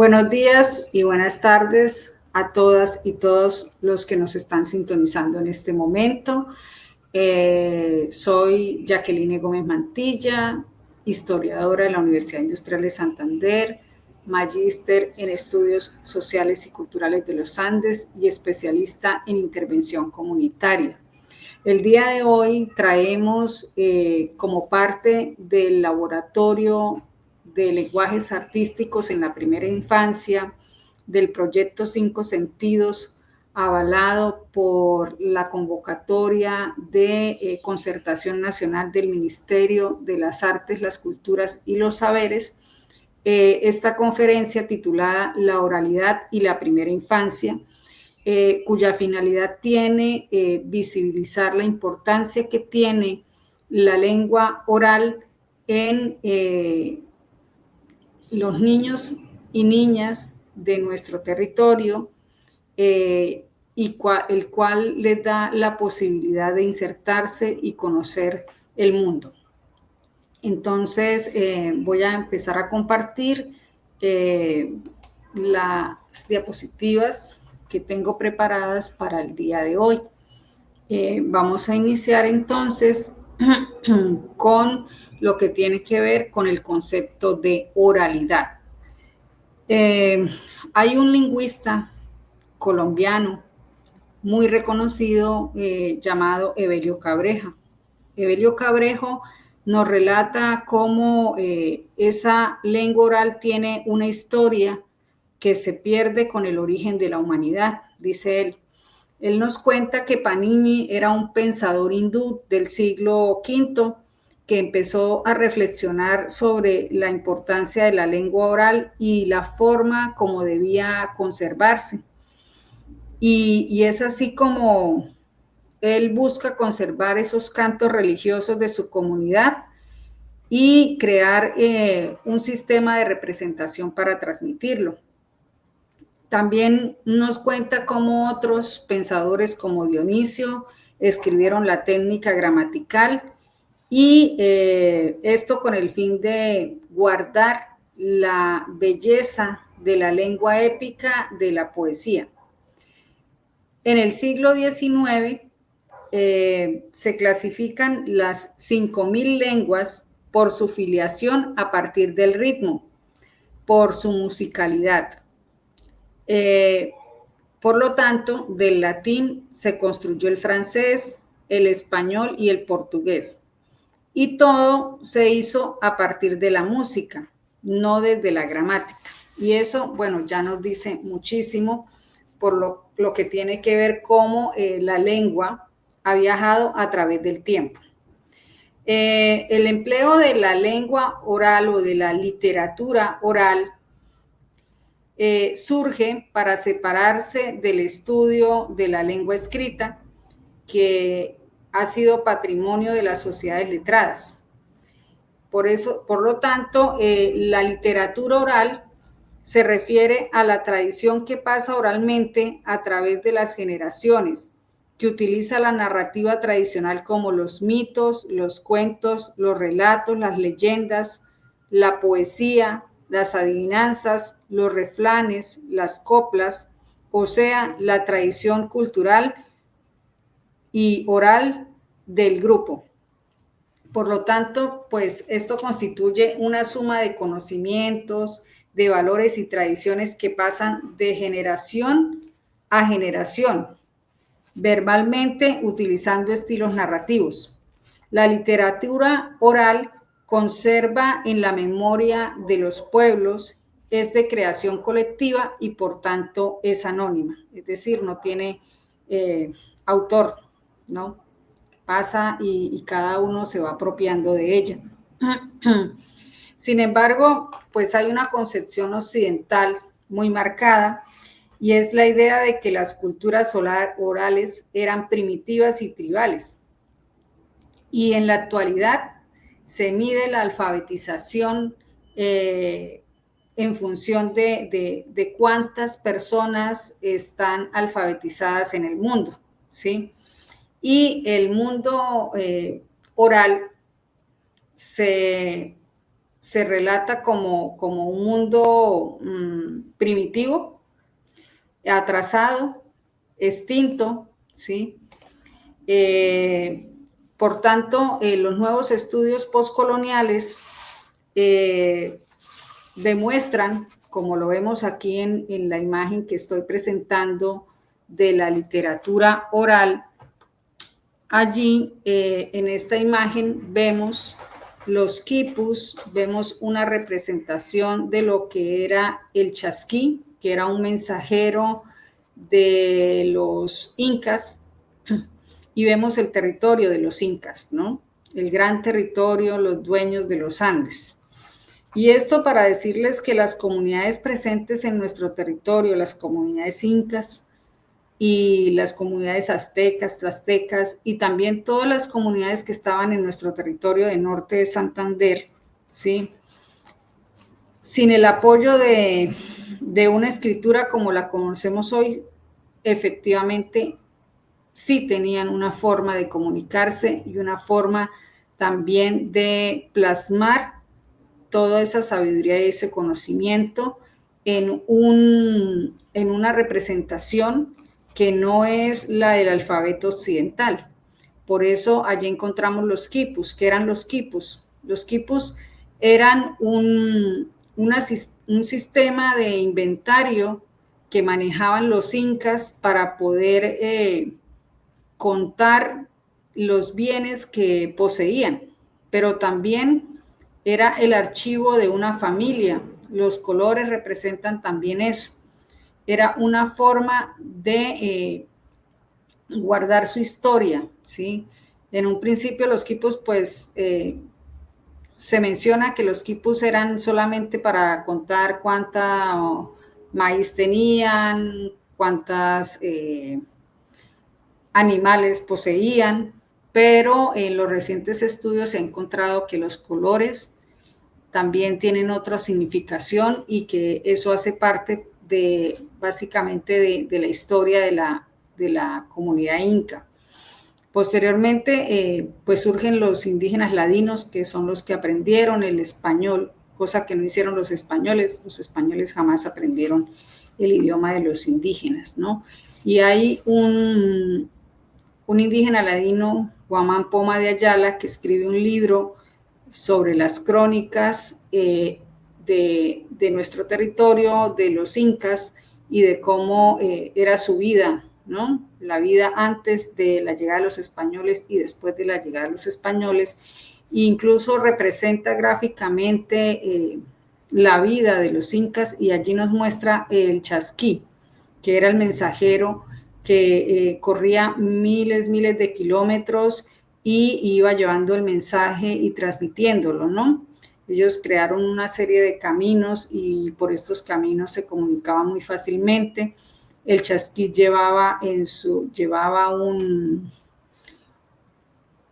Buenos días y buenas tardes a todas y todos los que nos están sintonizando en este momento. Soy Jacqueline Gómez Mantilla, historiadora de la Universidad Industrial de Santander, magíster en estudios sociales y culturales de los Andes y especialista en intervención comunitaria. El día de hoy traemos como parte del laboratorio de lenguajes artísticos en la primera infancia del proyecto Cinco Sentidos, avalado por la convocatoria de concertación nacional del Ministerio de las Artes, las Culturas y los Saberes, esta conferencia titulada La oralidad y la primera infancia, cuya finalidad tiene visibilizar la importancia que tiene la lengua oral en los niños y niñas de nuestro territorio, el cual les da la posibilidad de insertarse y conocer el mundo. Entonces, voy a empezar a compartir las diapositivas que tengo preparadas para el día de hoy. Vamos a iniciar entonces con lo que tiene que ver con el concepto de oralidad. Hay un lingüista colombiano muy reconocido llamado Evelio Cabreja. Evelio Cabrejo nos relata cómo esa lengua oral tiene una historia que se pierde con el origen de la humanidad, dice él. Él nos cuenta que Panini era un pensador hindú del siglo V que empezó a reflexionar sobre la importancia de la lengua oral y la forma como debía conservarse. Y es así como él busca conservar esos cantos religiosos de su comunidad y crear un sistema de representación para transmitirlo. También nos cuenta cómo otros pensadores como Dionisio escribieron la técnica gramatical y esto con el fin de guardar la belleza de la lengua épica de la poesía. En el siglo XIX se clasifican las 5.000 lenguas por su filiación a partir del ritmo, por su musicalidad. Por lo tanto, del latín se construyó el francés, el español y el portugués. Y todo se hizo a partir de la música, no desde la gramática. Y eso, bueno, ya nos dice muchísimo por lo que tiene que ver cómo la lengua ha viajado a través del tiempo. El empleo de la lengua oral o de la literatura oral surge para separarse del estudio de la lengua escrita, que ha sido patrimonio de las sociedades letradas. Por lo tanto, la literatura oral se refiere a la tradición que pasa oralmente a través de las generaciones, que utiliza la narrativa tradicional como los mitos, los cuentos, los relatos, las leyendas, la poesía, las adivinanzas, los refranes, las coplas, o sea, la tradición cultural y oral del grupo. Por lo tanto, pues esto constituye una suma de conocimientos, de valores y tradiciones que pasan de generación a generación, verbalmente utilizando estilos narrativos. La literatura oral conserva en la memoria de los pueblos, es de creación colectiva y por tanto es anónima, es decir, no tiene autor, ¿no? Pasa y cada uno se va apropiando de ella. Sin embargo, pues hay una concepción occidental muy marcada y es la idea de que las culturas orales eran primitivas y tribales. Y en la actualidad se mide la alfabetización en función de cuántas personas están alfabetizadas en el mundo, ¿sí? Y el mundo oral se se relata como un mundo primitivo, atrasado, extinto, ¿sí? Por tanto, los nuevos estudios postcoloniales demuestran, como lo vemos aquí en la imagen que estoy presentando de la literatura oral, allí en esta imagen vemos los quipus, vemos una representación de lo que era el chasquí, que era un mensajero de los incas, y vemos el territorio de los incas, ¿no? El gran territorio, los dueños de los Andes. Y esto para decirles que las comunidades presentes en nuestro territorio, las comunidades incas y las comunidades aztecas, tlaxtecas y también todas las comunidades que estaban en nuestro territorio de norte de Santander, ¿sí? Sin el apoyo de una escritura como la conocemos hoy, efectivamente sí tenían una forma de comunicarse y una forma también de plasmar toda esa sabiduría y ese conocimiento en una representación que no es la del alfabeto occidental. Por eso allí encontramos los quipus. ¿Qué eran los quipus? Los quipus eran un sistema de inventario que manejaban los incas para poder contar los bienes que poseían, pero también era el archivo de una familia. Los colores representan también eso. Era una forma de guardar su historia, ¿sí? En un principio los quipus, pues, se menciona que los quipus eran solamente para contar cuánta maíz tenían, cuántas animales poseían, pero en los recientes estudios se ha encontrado que los colores también tienen otra significación y que eso hace parte de básicamente de la historia de la comunidad inca. Posteriormente, pues surgen los indígenas ladinos, que son los que aprendieron el español, cosa que no hicieron los españoles. Los españoles jamás aprendieron el idioma de los indígenas, ¿no? Y hay un indígena ladino, Guamán Poma de Ayala, que escribe un libro sobre las crónicas de nuestro territorio, de los incas y de cómo era su vida, ¿no? La vida antes de la llegada de los españoles y después de la llegada de los españoles. E incluso representa gráficamente la vida de los incas y allí nos muestra el chasquí, que era el mensajero que corría miles de kilómetros y iba llevando el mensaje y transmitiéndolo, ¿no? Ellos crearon una serie de caminos y por estos caminos se comunicaba muy fácilmente. El chasquí llevaba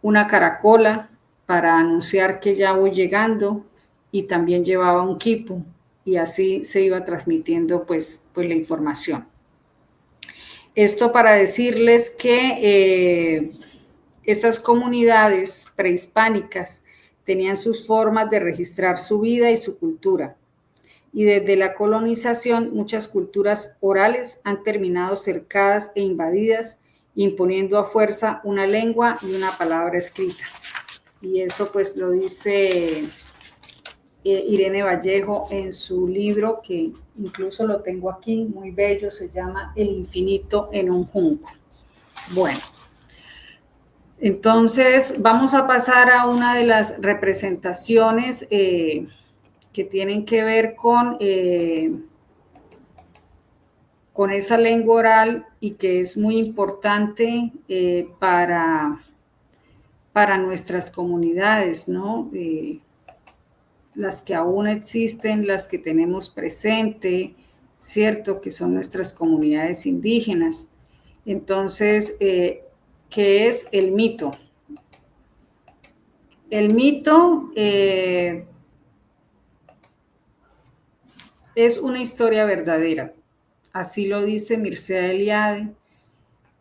una caracola para anunciar que ya voy llegando y también llevaba un quipu y así se iba transmitiendo pues la información. Esto para decirles que estas comunidades prehispánicas tenían sus formas de registrar su vida y su cultura. Y desde la colonización, muchas culturas orales han terminado cercadas e invadidas, imponiendo a fuerza una lengua y una palabra escrita. Y eso pues lo dice Irene Vallejo en su libro, que incluso lo tengo aquí, muy bello, se llama El infinito en un junco. Bueno, entonces vamos a pasar a una de las representaciones que tienen que ver con esa lengua oral y que es muy importante para nuestras comunidades, ¿no? Las que aún existen, las que tenemos presente, ¿cierto? Que son nuestras comunidades indígenas. Entonces, ¿qué es el mito? El mito es una historia verdadera. Así lo dice Mircea Eliade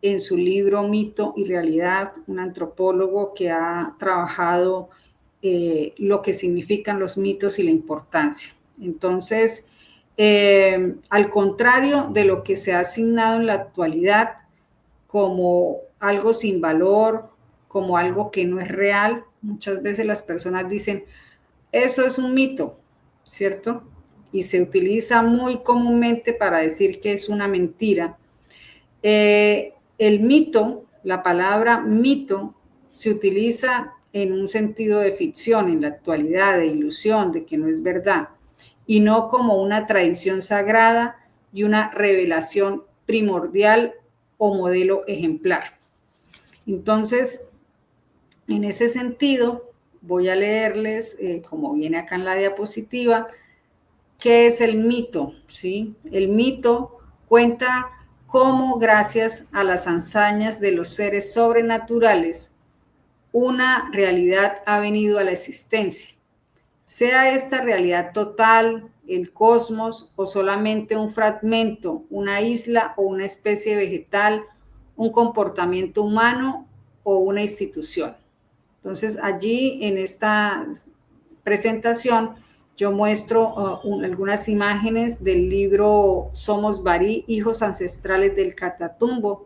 en su libro Mito y Realidad, un antropólogo que ha trabajado lo que significan los mitos y la importancia. Entonces, al contrario de lo que se ha asignado en la actualidad como algo sin valor, como algo que no es real, muchas veces las personas dicen, eso es un mito, ¿cierto? Y se utiliza muy comúnmente para decir que es una mentira. El mito, la palabra mito, se utiliza en un sentido de ficción en la actualidad, de ilusión, de que no es verdad, y no como una tradición sagrada y una revelación primordial o modelo ejemplar. Entonces, en ese sentido, voy a leerles, como viene acá en la diapositiva, qué es el mito, ¿sí? El mito cuenta cómo, gracias a las hazañas de los seres sobrenaturales, una realidad ha venido a la existencia. Sea esta realidad total, el cosmos, o solamente un fragmento, una isla o una especie vegetal, un comportamiento humano o una institución. Entonces, allí en esta presentación yo muestro algunas imágenes del libro Somos Barí, Hijos Ancestrales del Catatumbo,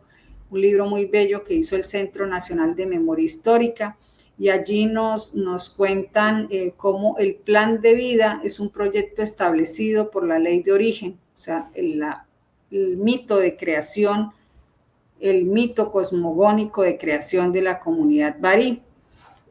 un libro muy bello que hizo el Centro Nacional de Memoria Histórica, y allí nos cuentan cómo el plan de vida es un proyecto establecido por la ley de origen, o sea, el mito de creación, el mito cosmogónico de creación de la comunidad barí,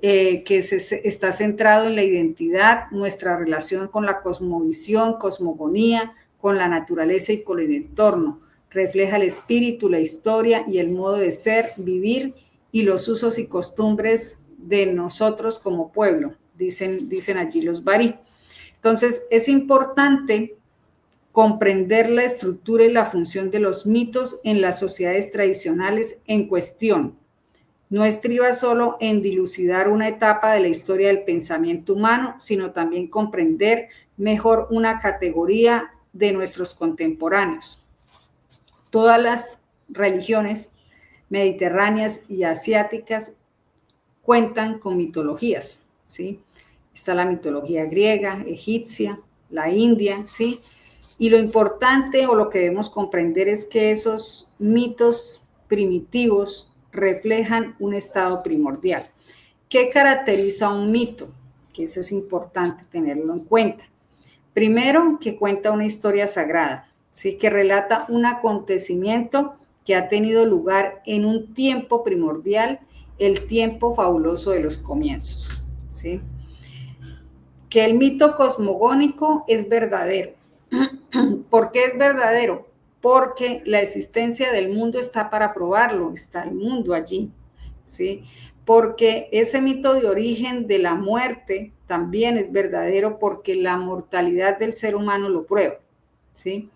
que está centrado en la identidad, nuestra relación con la cosmovisión, cosmogonía, con la naturaleza y con el entorno. Refleja el espíritu, la historia y el modo de ser, vivir y los usos y costumbres de nosotros como pueblo, dicen allí los barí. Entonces, es importante comprender la estructura y la función de los mitos en las sociedades tradicionales en cuestión. No estriba solo en dilucidar una etapa de la historia del pensamiento humano, sino también comprender mejor una categoría de nuestros contemporáneos. Todas las religiones mediterráneas y asiáticas cuentan con mitologías, ¿sí? Está la mitología griega, egipcia, la india, ¿sí? Y lo importante o lo que debemos comprender es que esos mitos primitivos reflejan un estado primordial. ¿Qué caracteriza un mito? Que eso es importante tenerlo en cuenta. Primero, que cuenta una historia sagrada, ¿sí? Que relata un acontecimiento que ha tenido lugar en un tiempo primordial, el tiempo fabuloso de los comienzos, ¿sí? Que el mito cosmogónico es verdadero. ¿Por qué es verdadero? Porque la existencia del mundo está para probarlo, está el mundo allí, ¿sí? Porque ese mito de origen de la muerte también es verdadero porque la mortalidad del ser humano lo prueba, ¿sí?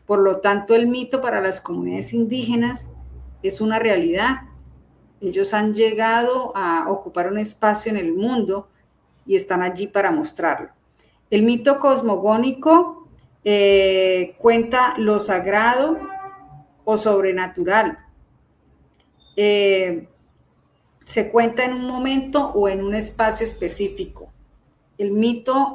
Por lo tanto, el mito para las comunidades indígenas es una realidad. Ellos han llegado a ocupar un espacio en el mundo y están allí para mostrarlo. El mito cosmogónico cuenta lo sagrado o sobrenatural. Se cuenta en un momento o en un espacio específico. El mito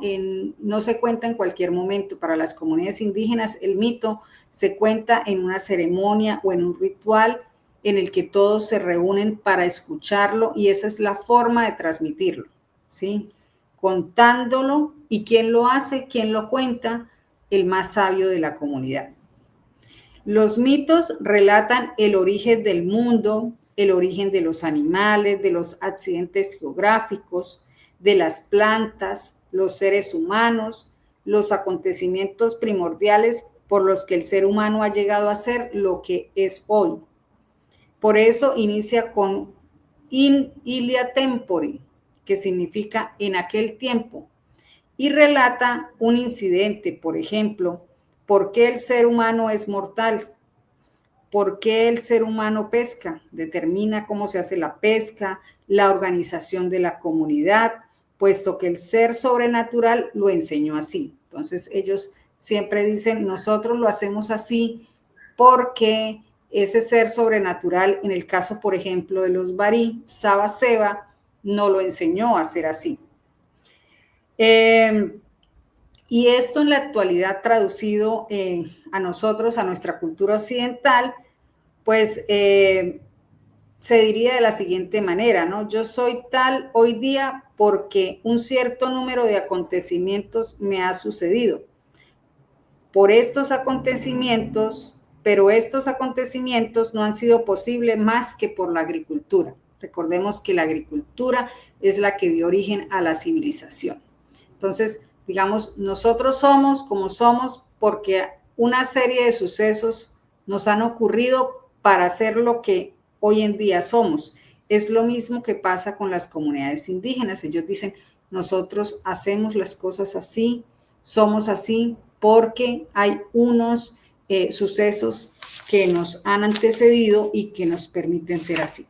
no se cuenta en cualquier momento. Para las comunidades indígenas, el mito se cuenta en una ceremonia o en un ritual en el que todos se reúnen para escucharlo, y esa es la forma de transmitirlo, ¿sí? Contándolo, y ¿quién lo hace? ¿Quién lo cuenta? El más sabio de la comunidad. Los mitos relatan el origen del mundo, el origen de los animales, de los accidentes geográficos, de las plantas, los seres humanos, los acontecimientos primordiales por los que el ser humano ha llegado a ser lo que es hoy. Por eso inicia con in ilia tempore, que significa en aquel tiempo, y relata un incidente, por ejemplo, ¿por qué el ser humano es mortal? ¿Por qué el ser humano pesca? Determina cómo se hace la pesca, la organización de la comunidad, puesto que el ser sobrenatural lo enseñó así. Entonces ellos siempre dicen, nosotros lo hacemos así porque ese ser sobrenatural, en el caso, por ejemplo, de los barí, Saba Seva, no lo enseñó a hacer así, Y esto en la actualidad traducido a nosotros, a nuestra cultura occidental, pues se diría de la siguiente manera, ¿no? Yo soy tal hoy día porque un cierto número de acontecimientos me ha sucedido. Por estos acontecimientos, pero estos acontecimientos no han sido posibles más que por la agricultura. Recordemos que la agricultura es la que dio origen a la civilización. Entonces, digamos, nosotros somos como somos porque una serie de sucesos nos han ocurrido para ser lo que hoy en día somos. Es lo mismo que pasa con las comunidades indígenas. Ellos dicen, nosotros hacemos las cosas así, somos así, porque hay unos sucesos que nos han antecedido y que nos permiten ser así.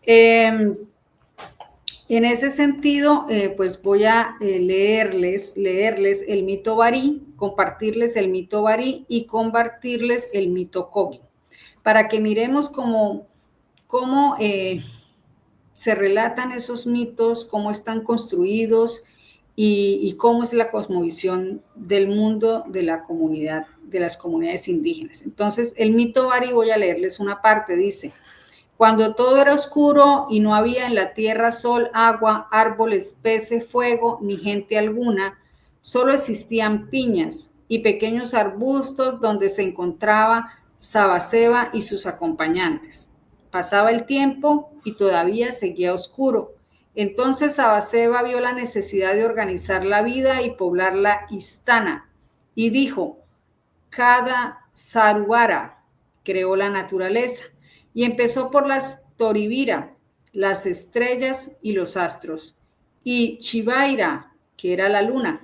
En ese sentido, pues voy a leerles el mito Barí, compartirles el mito Barí y compartirles el mito Kogi, para que miremos cómo se relatan esos mitos, cómo están construidos y cómo es la cosmovisión del mundo de la comunidad, de las comunidades indígenas. Entonces, el mito Barí, voy a leerles una parte, dice: cuando todo era oscuro y no había en la tierra sol, agua, árboles, peces, fuego, ni gente alguna, solo existían piñas y pequeños arbustos donde se encontraba Sabaseba y sus acompañantes. Pasaba el tiempo y todavía seguía oscuro. Entonces Sabaseba vio la necesidad de organizar la vida y poblar la Istana y dijo: cada Sarubara creó la naturaleza y empezó por las Toribira, las estrellas y los astros, y Chivaira, que era la luna.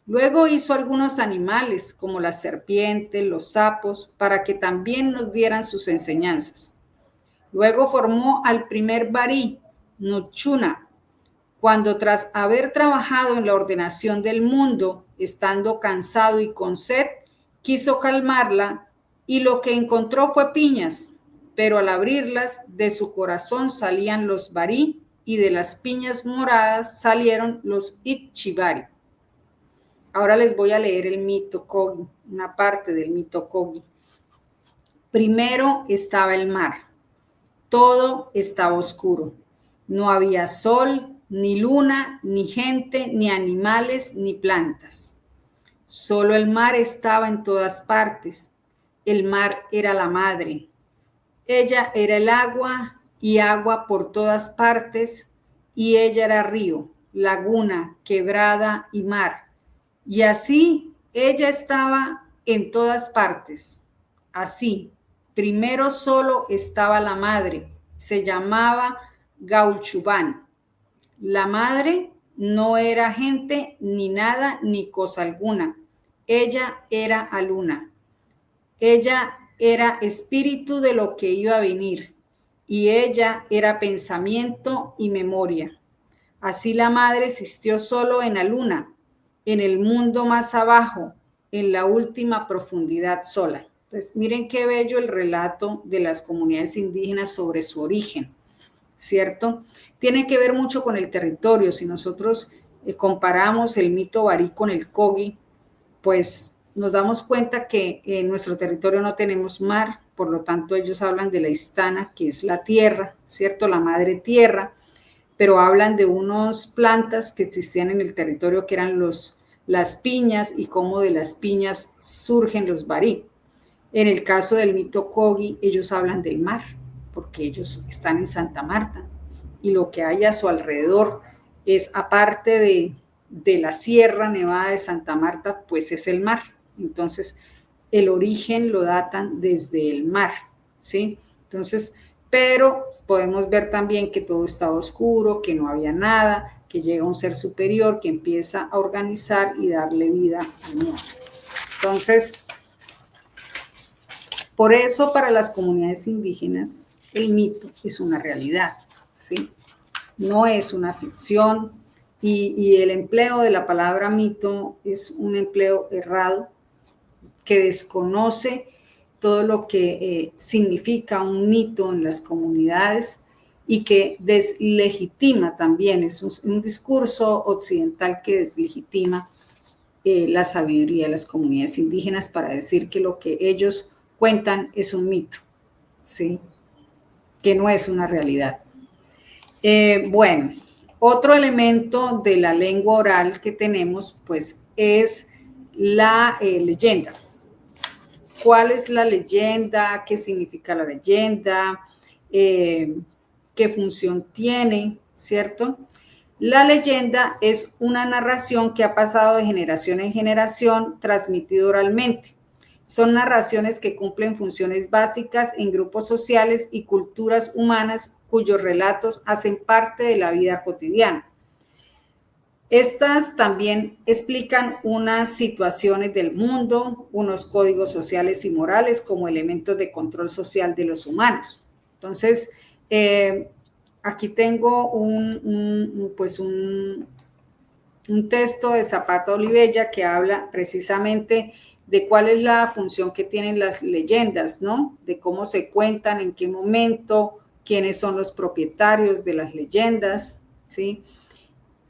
Luego hizo algunos animales, como las serpientes, los sapos, para que también nos dieran sus enseñanzas. Luego formó al primer Barí, Nuchuna, cuando tras haber trabajado en la ordenación del mundo, estando cansado y con sed, quiso calmarla y lo que encontró fue piñas, pero al abrirlas de su corazón salían los Barí y de las piñas moradas salieron los Itchibari. Ahora les voy a leer el mito Kogi, una parte del mito Kogi. Primero estaba el mar. Todo estaba oscuro. No había sol, ni luna, ni gente, ni animales, ni plantas. Solo el mar estaba en todas partes. El mar era la madre. Ella era el agua y agua por todas partes, y ella era río, laguna, quebrada y mar. Y así ella estaba en todas partes. Así, primero solo estaba la madre, se llamaba Gaulchubán. La madre no era gente, ni nada, ni cosa alguna. Ella era Aluna. Ella era espíritu de lo que iba a venir, y ella era pensamiento y memoria. Así la madre existió solo en Aluna, en el mundo más abajo, en la última profundidad sola. Entonces, miren qué bello el relato de las comunidades indígenas sobre su origen, ¿cierto? Tiene que ver mucho con el territorio. Si nosotros comparamos el mito Barí con el Kogi, pues nos damos cuenta que en nuestro territorio no tenemos mar, por lo tanto ellos hablan de la Istana, que es la tierra, ¿cierto? La madre tierra, pero hablan de unas plantas que existían en el territorio que eran las piñas y cómo de las piñas surgen los barí. En el caso del mito Kogi, ellos hablan del mar, porque ellos están en Santa Marta y lo que hay a su alrededor es, aparte de la Sierra Nevada de Santa Marta, pues es el mar. Entonces, el origen lo datan desde el mar, ¿sí? Entonces, pero podemos ver también que todo estaba oscuro, que no había nada, que llega un ser superior que empieza a organizar y darle vida al mundo. Entonces, por eso para las comunidades indígenas el mito es una realidad, ¿sí? No es una ficción, y el empleo de la palabra mito es un empleo errado que desconoce todo lo que significa un mito en las comunidades y que deslegitima también, es un discurso occidental que deslegitima la sabiduría de las comunidades indígenas para decir que lo que ellos cuentan es un mito, ¿sí? Que no es una realidad. Bueno, otro elemento de la lengua oral que tenemos, pues, es la leyenda. ¿Cuál es la leyenda? ¿Qué significa la leyenda? ¿Qué función tiene? ¿Cierto? La leyenda es una narración que ha pasado de generación en generación, transmitido oralmente. Son narraciones que cumplen funciones básicas en grupos sociales y culturas humanas cuyos relatos hacen parte de la vida cotidiana. Estas también explican unas situaciones del mundo, unos códigos sociales y morales como elementos de control social de los humanos. Entonces, aquí tengo un texto de Zapata Olivella que habla precisamente de cuál es la función que tienen las leyendas, ¿no? De cómo se cuentan, en qué momento, quiénes son los propietarios de las leyendas, ¿sí?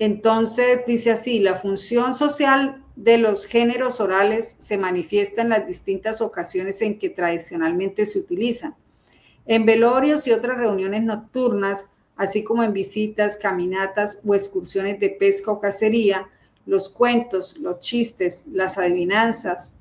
Entonces, dice así, la función social de los géneros orales se manifiesta en las distintas ocasiones en que tradicionalmente se utilizan. En velorios y otras reuniones nocturnas, así como en visitas, caminatas o excursiones de pesca o cacería, los cuentos, los chistes, las adivinanzas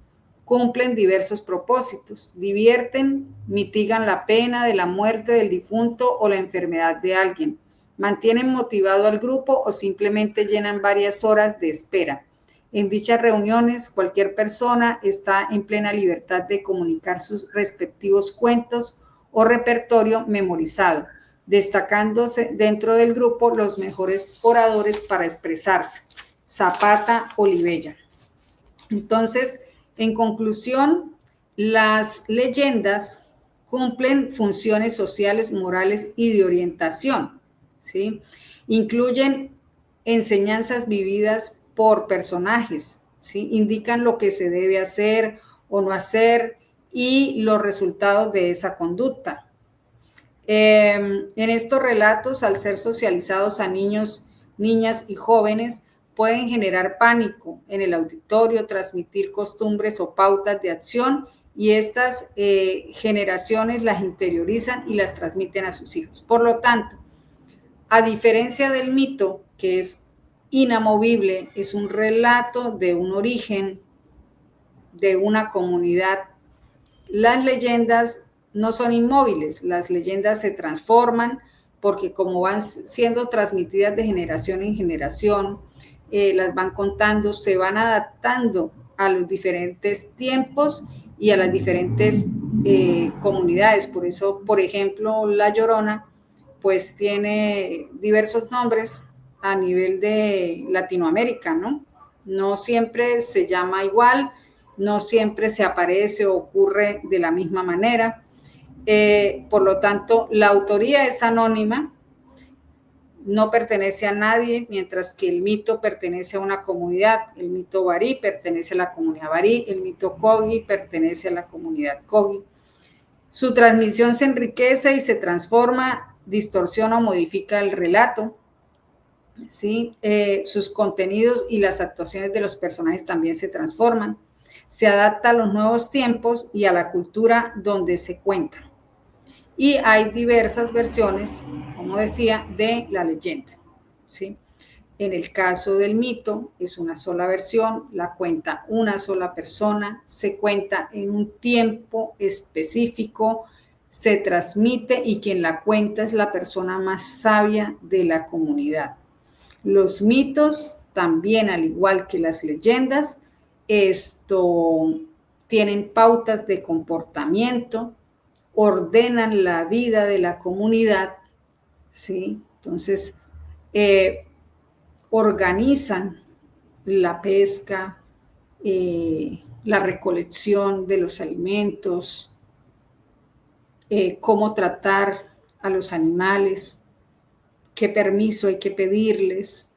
cumplen diversos propósitos. Divierten, mitigan la pena de la muerte del difunto o la enfermedad de alguien. Mantienen motivado al grupo o simplemente llenan varias horas de espera. En dichas reuniones, cualquier persona está en plena libertad de comunicar sus respectivos cuentos o repertorio memorizado, destacándose dentro del grupo los mejores oradores para expresarse. Zapata Olivella. Entonces, en conclusión, las leyendas cumplen funciones sociales, morales y de orientación, ¿sí? Incluyen enseñanzas vividas por personajes, ¿sí? Indican lo que se debe hacer o no hacer y los resultados de esa conducta. En estos relatos, al ser socializados a niños, niñas y jóvenes, pueden generar pánico en el auditorio, transmitir costumbres o pautas de acción y estas generaciones las interiorizan y las transmiten a sus hijos. Por lo tanto, a diferencia del mito, que es inamovible, es un relato de un origen, de una comunidad, las leyendas no son inmóviles, las leyendas se transforman porque como van siendo transmitidas de generación en generación, las van contando, se van adaptando a los diferentes tiempos y a las diferentes comunidades. Por eso, por ejemplo, La Llorona, pues tiene diversos nombres a nivel de Latinoamérica, ¿no? No siempre se llama igual, no siempre se aparece o ocurre de la misma manera. Por lo tanto, la autoría es anónima, no pertenece a nadie, mientras que el mito pertenece a una comunidad. El mito Barí pertenece a la comunidad Barí, el mito Kogi pertenece a la comunidad Kogi. Su transmisión se enriquece y se transforma, distorsiona o modifica el relato, ¿sí? Sus contenidos y las actuaciones de los personajes también se transforman. Se adapta a los nuevos tiempos y a la cultura donde se cuenta. Y hay diversas versiones, como decía, de la leyenda, ¿sí? En el caso del mito, es una sola versión, la cuenta una sola persona, se cuenta en un tiempo específico, se transmite y quien la cuenta es la persona más sabia de la comunidad. Los mitos también, al igual que las leyendas, tienen pautas de comportamiento, ordenan la vida de la comunidad, ¿sí? Entonces, organizan la pesca, la recolección de los alimentos, cómo tratar a los animales, qué permiso hay que pedirles,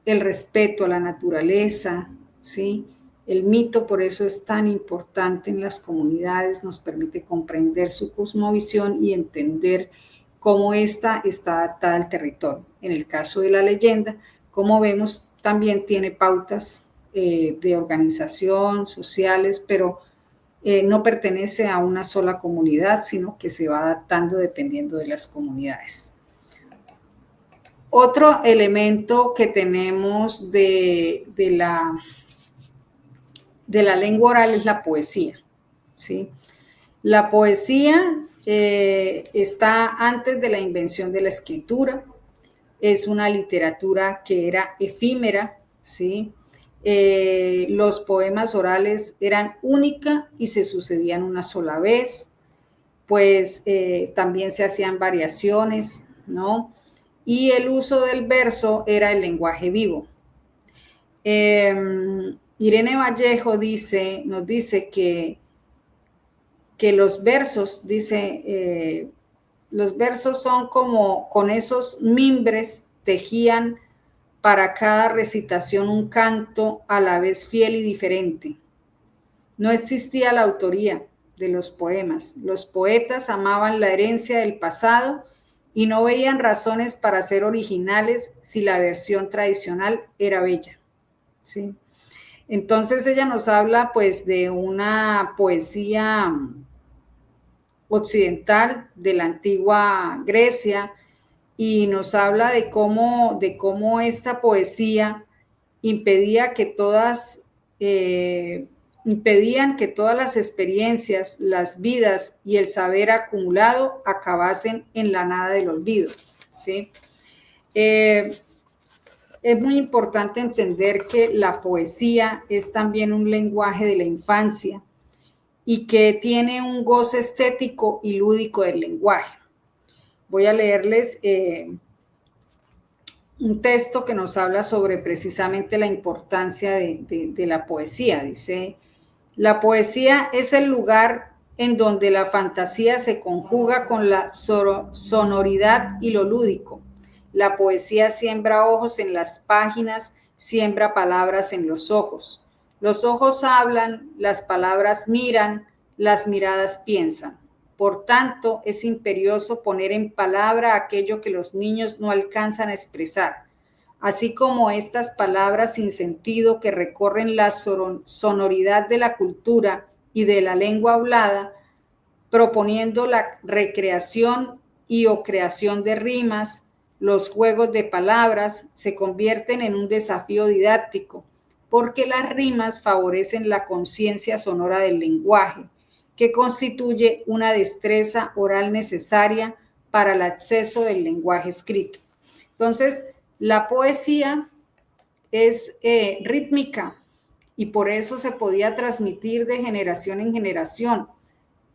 el respeto a la naturaleza, ¿sí? El mito por eso es tan importante en las comunidades, nos permite comprender su cosmovisión y entender cómo esta está adaptada al territorio. En el caso de la leyenda, como vemos, también tiene pautas de organización, sociales, pero no pertenece a una sola comunidad, sino que se va adaptando dependiendo de las comunidades. Otro elemento que tenemos de la lengua oral es la poesía, ¿sí? La poesía está antes de la invención de la escritura, es una literatura que era efímera, ¿sí? Los poemas orales eran única y se sucedían una sola vez, pues también se hacían variaciones, ¿no? Y el uso del verso era el lenguaje vivo. Irene Vallejo nos dice que los versos, dice, los versos son como con esos mimbres tejían para cada recitación un canto a la vez fiel y diferente. No existía la autoría de los poemas. Los poetas amaban la herencia del pasado y no veían razones para ser originales si la versión tradicional era bella, ¿sí? Entonces ella nos habla pues de una poesía occidental de la antigua Grecia y nos habla de cómo esta poesía impedían que todas las experiencias, las vidas y el saber acumulado acabasen en la nada del olvido, ¿sí? Es muy importante entender que la poesía es también un lenguaje de la infancia y que tiene un goce estético y lúdico del lenguaje. Voy a leerles un texto que nos habla sobre precisamente la importancia de la poesía. Dice, la poesía es el lugar en donde la fantasía se conjuga con la sonoridad y lo lúdico. La poesía siembra ojos en las páginas, siembra palabras en los ojos. Los ojos hablan, las palabras miran, las miradas piensan. Por tanto, es imperioso poner en palabra aquello que los niños no alcanzan a expresar, así como estas palabras sin sentido que recorren la sonoridad de la cultura y de la lengua hablada, proponiendo la recreación y o creación de rimas. Los juegos de palabras se convierten en un desafío didáctico, porque las rimas favorecen la conciencia sonora del lenguaje, que constituye una destreza oral necesaria para el acceso del lenguaje escrito. Entonces, la poesía es rítmica y por eso se podía transmitir de generación en generación.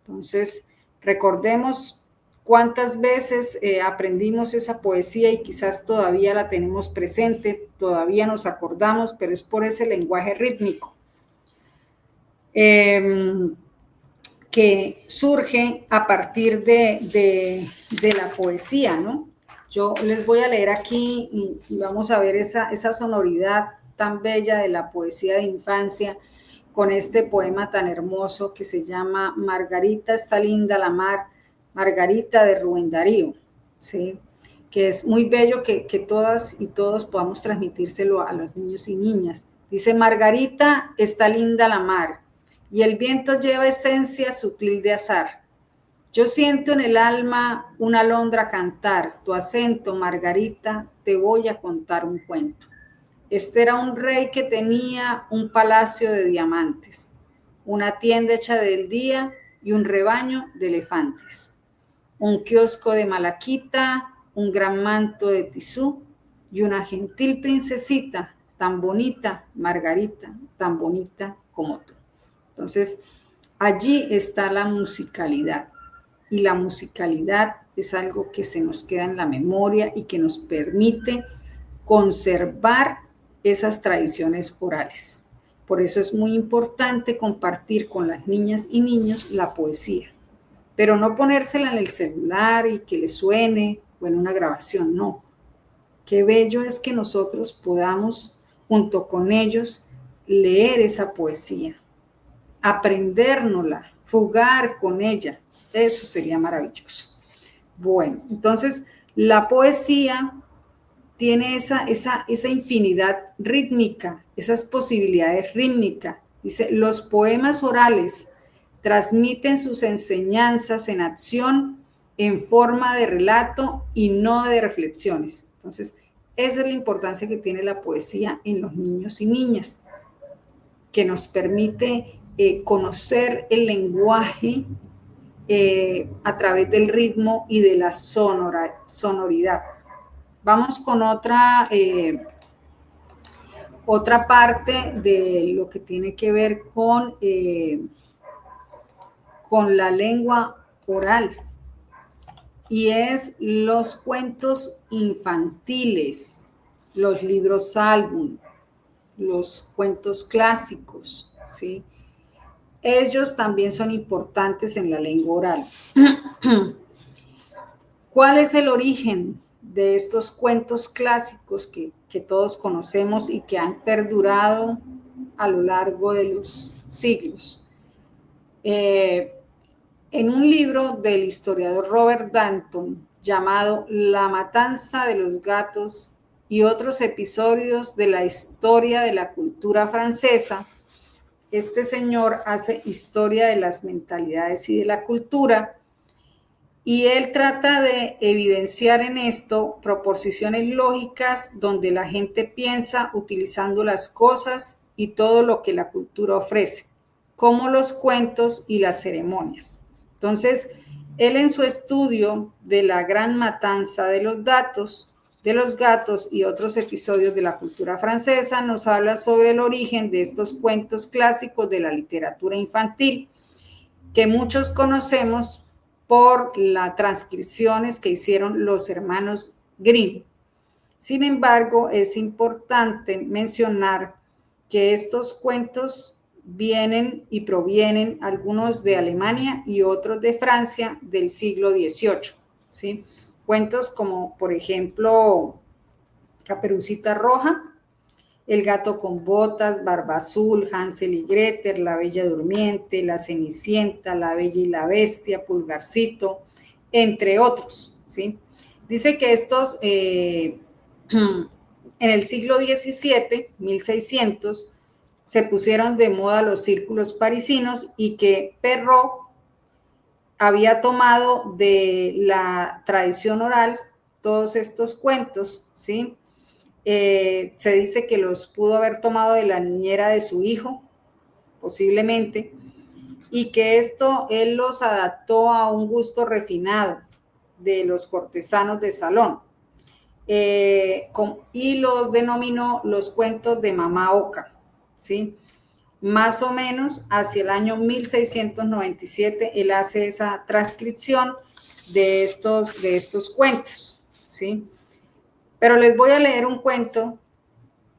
Entonces, recordemos cuántas veces aprendimos esa poesía y quizás todavía la tenemos presente, todavía nos acordamos, pero es por ese lenguaje rítmico que surge a partir de la poesía, ¿no? Yo les voy a leer aquí y vamos a ver esa sonoridad tan bella de la poesía de infancia con este poema tan hermoso que se llama Margarita está linda la mar, Margarita de Rubén Darío, ¿sí? Que es muy bello que todas y todos podamos transmitírselo a los niños y niñas. Dice, Margarita está linda la mar y el viento lleva esencia sutil de azar. Yo siento en el alma una alondra cantar, tu acento, Margarita, te voy a contar un cuento. Este era un rey que tenía un palacio de diamantes, una tienda hecha del día y un rebaño de elefantes, un kiosco de malaquita, un gran manto de tisú y una gentil princesita tan bonita, Margarita, tan bonita como tú. Entonces, allí está la musicalidad y la musicalidad es algo que se nos queda en la memoria y que nos permite conservar esas tradiciones orales. Por eso es muy importante compartir con las niñas y niños la poesía, pero no ponérsela en el celular y que le suene o en una grabación, no. Qué bello es que nosotros podamos, junto con ellos, leer esa poesía, aprendérnosla, jugar con ella. Eso sería maravilloso. Bueno, entonces la poesía tiene esa infinidad rítmica, esas posibilidades rítmicas. Dice, los poemas orales transmiten sus enseñanzas en acción, en forma de relato y no de reflexiones. Entonces, esa es la importancia que tiene la poesía en los niños y niñas, que nos permite conocer el lenguaje a través del ritmo y de la sonoridad. Vamos con otra parte de lo que tiene que ver con la lengua oral, y es los cuentos infantiles, los libros álbum, los cuentos clásicos, ¿sí? Ellos también son importantes en la lengua oral. ¿Cuál es el origen de estos cuentos clásicos que todos conocemos y que han perdurado a lo largo de los siglos? En un libro del historiador Robert Danton llamado La matanza de los gatos y otros episodios de la historia de la cultura francesa, este señor hace historia de las mentalidades y de la cultura, y él trata de evidenciar en esto proposiciones lógicas donde la gente piensa utilizando las cosas y todo lo que la cultura ofrece, como los cuentos y las ceremonias. Entonces, él en su estudio de la gran matanza de los gatos y otros episodios de la cultura francesa, nos habla sobre el origen de estos cuentos clásicos de la literatura infantil, que muchos conocemos por las transcripciones que hicieron los hermanos Grimm. Sin embargo, es importante mencionar que estos cuentos vienen y provienen algunos de Alemania y otros de Francia del siglo XVIII, ¿sí? Cuentos como, por ejemplo, Caperucita Roja, El gato con botas, Barba Azul, Hansel y Gretel, La Bella Durmiente, La Cenicienta, La Bella y la Bestia, Pulgarcito, entre otros, ¿sí? Dice que estos, en el siglo XVII, 1600, se pusieron de moda los círculos parisinos y que Perrault había tomado de la tradición oral todos estos cuentos, ¿sí? Se dice que los pudo haber tomado de la niñera de su hijo, posiblemente, y que esto él los adaptó a un gusto refinado de los cortesanos de salón, y los denominó los cuentos de Mamá Oca, ¿sí? Más o menos hacia el año 1697 él hace esa transcripción de estos cuentos, ¿sí? Pero les voy a leer un cuento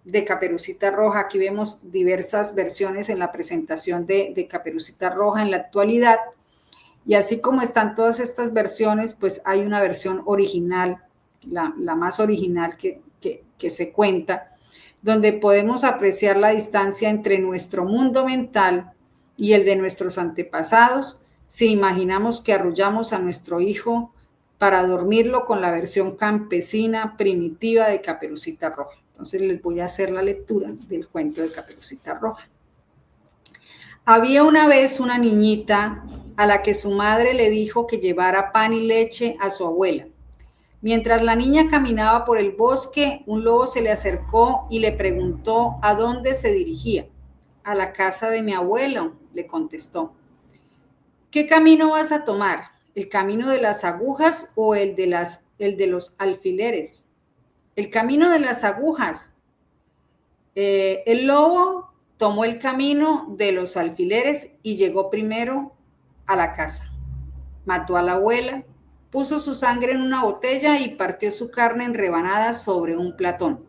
de Caperucita Roja. Aquí vemos diversas versiones en la presentación de Caperucita Roja en la actualidad. Y así como están todas estas versiones, pues hay una versión original, la más original que se cuenta, donde podemos apreciar la distancia entre nuestro mundo mental y el de nuestros antepasados si imaginamos que arrullamos a nuestro hijo para dormirlo con la versión campesina primitiva de Caperucita Roja. Entonces les voy a hacer la lectura del cuento de Caperucita Roja. Había una vez una niñita a la que su madre le dijo que llevara pan y leche a su abuela. Mientras la niña caminaba por el bosque, un lobo se le acercó y le preguntó a dónde se dirigía. A la casa de mi abuelo, le contestó. ¿Qué camino vas a tomar? ¿El camino de las agujas o el de los alfileres? El camino de las agujas. El lobo tomó el camino de los alfileres y llegó primero a la casa. Mató a la abuela, puso su sangre en una botella y partió su carne en rebanadas sobre un platón.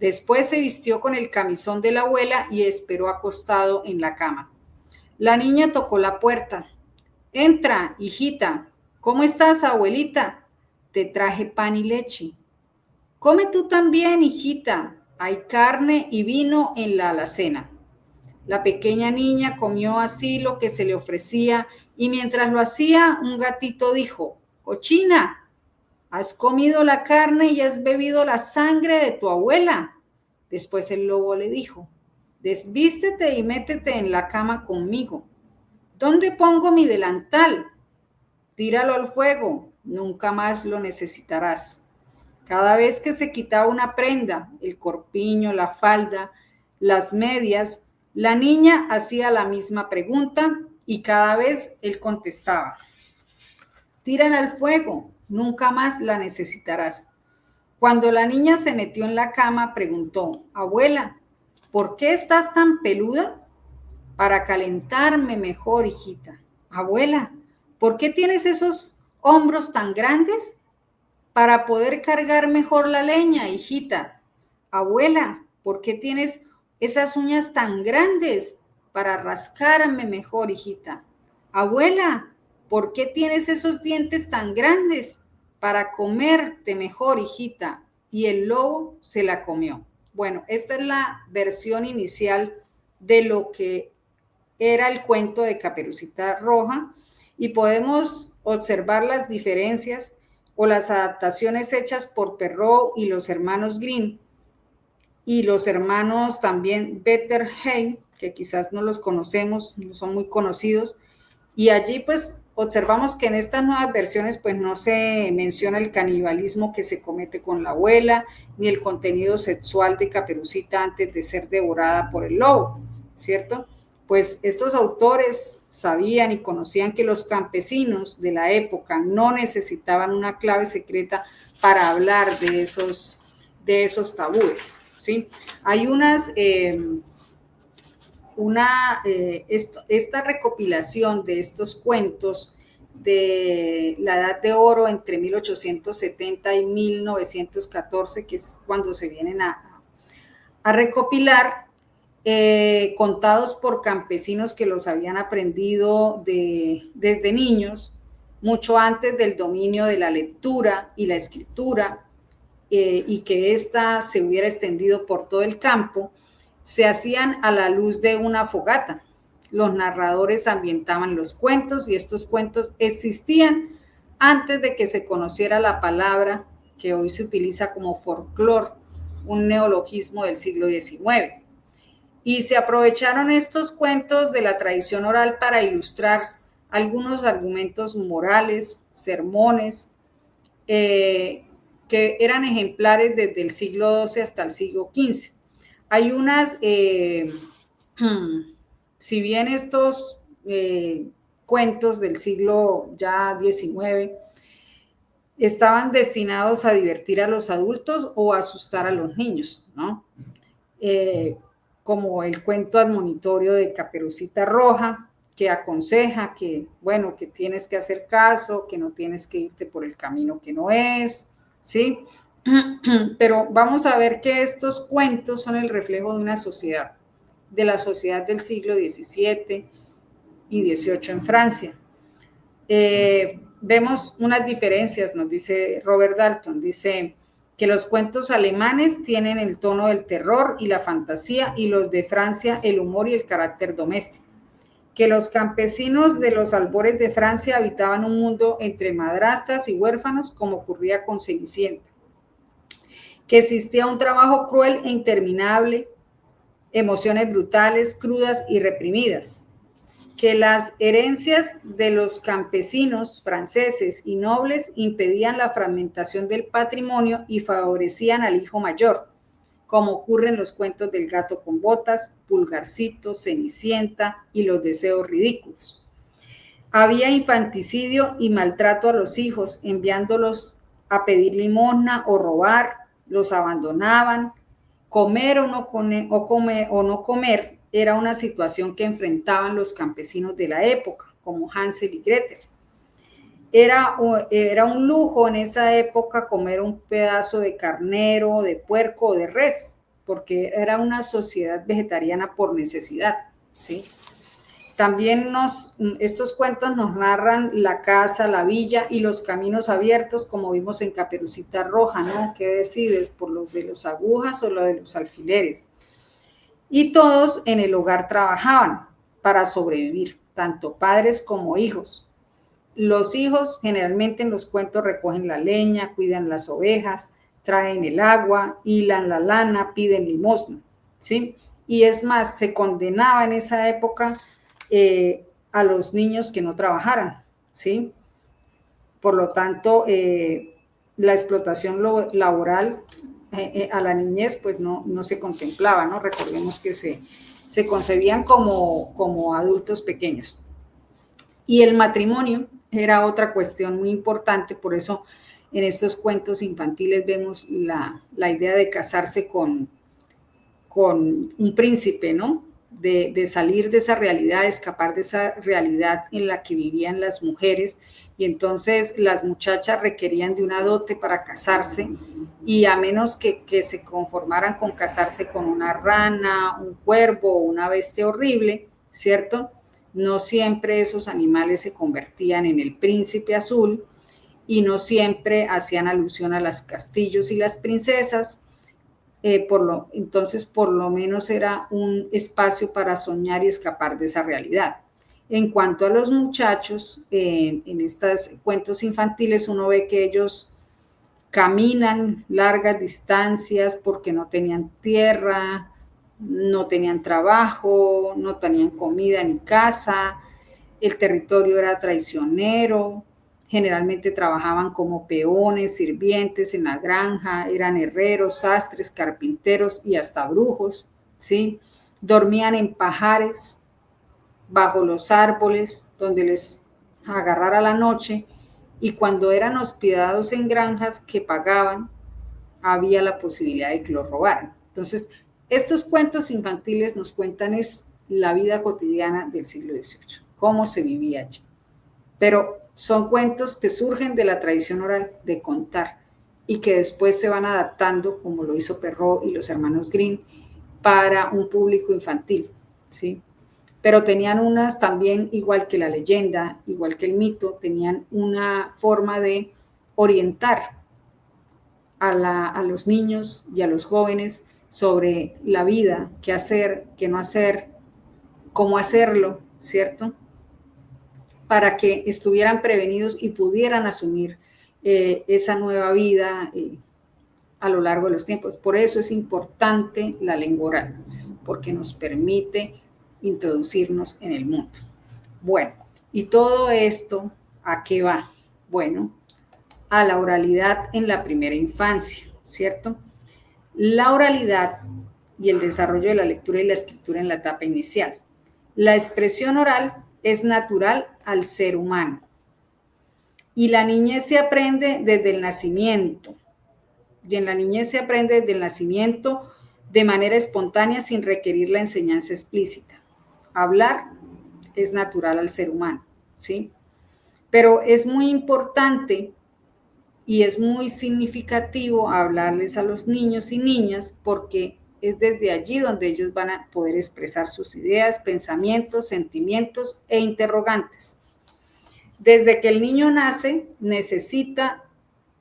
Después se vistió con el camisón de la abuela y esperó acostado en la cama. La niña tocó la puerta. Entra, hijita. ¿Cómo estás, abuelita? Te traje pan y leche. Come tú también, hijita. Hay carne y vino en la alacena. La pequeña niña comió así lo que se le ofrecía y mientras lo hacía, un gatito dijo, cochina, has comido la carne y has bebido la sangre de tu abuela. Después el lobo le dijo, desvístete y métete en la cama conmigo. ¿Dónde pongo mi delantal? Tíralo al fuego, nunca más lo necesitarás. Cada vez que se quitaba una prenda, el corpiño, la falda, las medias, la niña hacía la misma pregunta y cada vez él contestaba, tírala al fuego, nunca más la necesitarás. Cuando la niña se metió en la cama, preguntó, abuela, ¿por qué estás tan peluda? Para calentarme mejor, hijita. Abuela, ¿por qué tienes esos hombros tan grandes? Para poder cargar mejor la leña, hijita. Abuela, ¿por qué tienes esas uñas tan grandes? Para rascarme mejor, hijita. Abuela, ¿por qué tienes esos dientes tan grandes? Para comerte mejor, hijita. Y el lobo se la comió. Bueno, esta es la versión inicial de lo que era el cuento de Caperucita Roja y podemos observar las diferencias o las adaptaciones hechas por Perrault y los hermanos Grimm y los hermanos también Bettelheim, que quizás no los conocemos, no son muy conocidos, y allí pues observamos que en estas nuevas versiones pues no se menciona el canibalismo que se comete con la abuela, ni el contenido sexual de Caperucita antes de ser devorada por el lobo, ¿cierto? Pues estos autores sabían y conocían que los campesinos de la época no necesitaban una clave secreta para hablar de esos tabúes, ¿sí? Hay esta recopilación de estos cuentos de la Edad de Oro entre 1870 y 1914, que es cuando se vienen a recopilar, contados por campesinos que los habían aprendido desde niños, mucho antes del dominio de la lectura y la escritura, y que ésta se hubiera extendido por todo el campo, se hacían a la luz de una fogata. Los narradores ambientaban los cuentos y estos cuentos existían antes de que se conociera la palabra que hoy se utiliza como folclore, un neologismo del siglo XIX. Y se aprovecharon estos cuentos de la tradición oral para ilustrar algunos argumentos morales, sermones, que eran ejemplares desde el siglo XII hasta el siglo XV. Hay unas, si bien estos cuentos del siglo ya XIX estaban destinados a divertir a los adultos o a asustar a los niños, ¿no? Como el cuento admonitorio de Caperucita Roja, que aconseja que, bueno, que tienes que hacer caso, que no tienes que irte por el camino que no es, ¿sí? Pero vamos a ver que estos cuentos son el reflejo de una sociedad, de la sociedad del siglo XVII y XVIII en Francia. Vemos unas diferencias, nos dice Robert Dalton, dice que los cuentos alemanes tienen el tono del terror y la fantasía y los de Francia el humor y el carácter doméstico, que los campesinos de los albores de Francia habitaban un mundo entre madrastas y huérfanos como ocurría con Cenicienta, que existía un trabajo cruel e interminable, emociones brutales, crudas y reprimidas, que las herencias de los campesinos franceses y nobles impedían la fragmentación del patrimonio y favorecían al hijo mayor, como ocurre en los cuentos del gato con botas, Pulgarcito, Cenicienta y los deseos ridículos. Había infanticidio y maltrato a los hijos, enviándolos a pedir limosna o robar, los abandonaban. Comer o no comer era una situación que enfrentaban los campesinos de la época, como Hansel y Gretel. Era un lujo en esa época comer un pedazo de carnero, de puerco o de res, porque era una sociedad vegetariana por necesidad, ¿sí? También estos cuentos nos narran la casa, la villa y los caminos abiertos, como vimos en Caperucita Roja, ¿no? ¿Qué decides? ¿Por los de las agujas o los de los alfileres? Y todos en el hogar trabajaban para sobrevivir, tanto padres como hijos. Los hijos generalmente en los cuentos recogen la leña, cuidan las ovejas, traen el agua, hilan la lana, piden limosna, ¿sí? Y es más, se condenaba en esa época a los niños que no trabajaran, ¿sí? Por lo tanto, la explotación laboral a la niñez pues no se contemplaba, ¿no? Recordemos que se concebían como adultos pequeños. Y el matrimonio era otra cuestión muy importante, por eso en estos cuentos infantiles vemos la idea de casarse con un príncipe, ¿no? De salir de esa realidad, de escapar de esa realidad en la que vivían las mujeres. Y entonces las muchachas requerían de una dote para casarse y a menos que se conformaran con casarse con una rana, un cuervo o una bestia horrible, ¿cierto? No siempre esos animales se convertían en el príncipe azul y no siempre hacían alusión a los castillos y las princesas. Entonces, por lo menos era un espacio para soñar y escapar de esa realidad. En cuanto a los muchachos, en estos cuentos infantiles uno ve que ellos caminan largas distancias porque no tenían tierra, no tenían trabajo, no tenían comida ni casa, el territorio era traicionero, generalmente trabajaban como peones, sirvientes en la granja, eran herreros, sastres, carpinteros y hasta brujos, ¿sí? Dormían en pajares, bajo los árboles, donde les agarrara la noche, y cuando eran hospedados en granjas que pagaban, había la posibilidad de que los robaran. Entonces, estos cuentos infantiles nos cuentan es la vida cotidiana del siglo XVIII, cómo se vivía allí. Pero son cuentos que surgen de la tradición oral de contar y que después se van adaptando, como lo hizo Perrault y los hermanos Grimm, para un público infantil, ¿sí? Pero tenían unas también, igual que la leyenda, igual que el mito, tenían una forma de orientar a los niños y a los jóvenes sobre la vida, qué hacer, qué no hacer, cómo hacerlo, ¿cierto? Para que estuvieran prevenidos y pudieran asumir esa nueva vida a lo largo de los tiempos. Por eso es importante la lengua oral, porque nos permite introducirnos en el mundo. Bueno, y todo esto, ¿a qué va? Bueno, a la oralidad en la primera infancia, ¿cierto? La oralidad y el desarrollo de la lectura y la escritura en la etapa inicial. La expresión oral es natural al ser humano y la niñez se aprende desde el nacimiento. Y en la niñez se aprende desde el nacimiento de manera espontánea sin requerir la enseñanza explícita. Hablar es natural al ser humano, ¿sí? Pero es muy importante y es muy significativo hablarles a los niños y niñas porque es desde allí donde ellos van a poder expresar sus ideas, pensamientos, sentimientos e interrogantes. Desde que el niño nace, necesita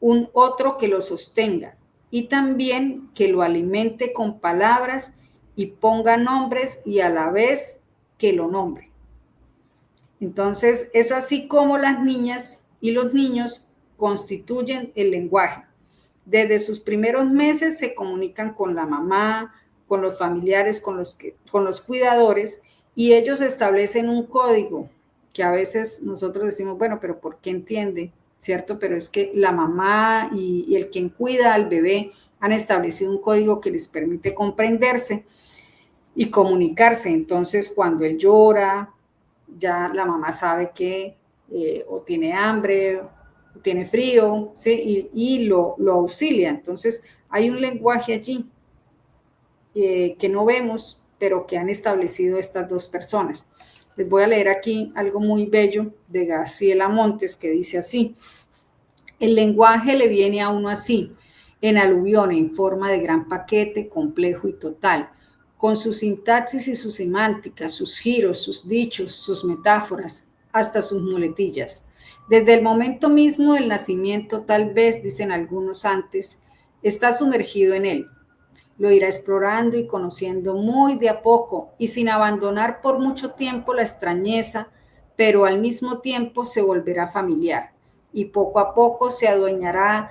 un otro que lo sostenga y también que lo alimente con palabras y ponga nombres y a la vez que lo nombre. Entonces, es así como las niñas y los niños constituyen el lenguaje. Desde sus primeros meses se comunican con la mamá, con los familiares, con los cuidadores, y ellos establecen un código que a veces nosotros decimos, bueno, pero ¿por qué entiende? ¿Cierto? Pero es que la mamá y el quien cuida al bebé han establecido un código que les permite comprenderse y comunicarse. Entonces, cuando él llora, ya la mamá sabe que o tiene hambre, o tiene frío, ¿sí? y lo auxilia. Entonces, hay un lenguaje allí que no vemos, pero que han establecido estas dos personas. Les voy a leer aquí algo muy bello de Graciela Montes que dice así: el lenguaje le viene a uno así, en aluvión, en forma de gran paquete, complejo y total, con su sintaxis y su semántica, sus giros, sus dichos, sus metáforas, hasta sus muletillas. Desde el momento mismo del nacimiento, tal vez, dicen algunos antes, está sumergido en él. Lo irá explorando y conociendo muy de a poco y sin abandonar por mucho tiempo la extrañeza, pero al mismo tiempo se volverá familiar y poco a poco se adueñará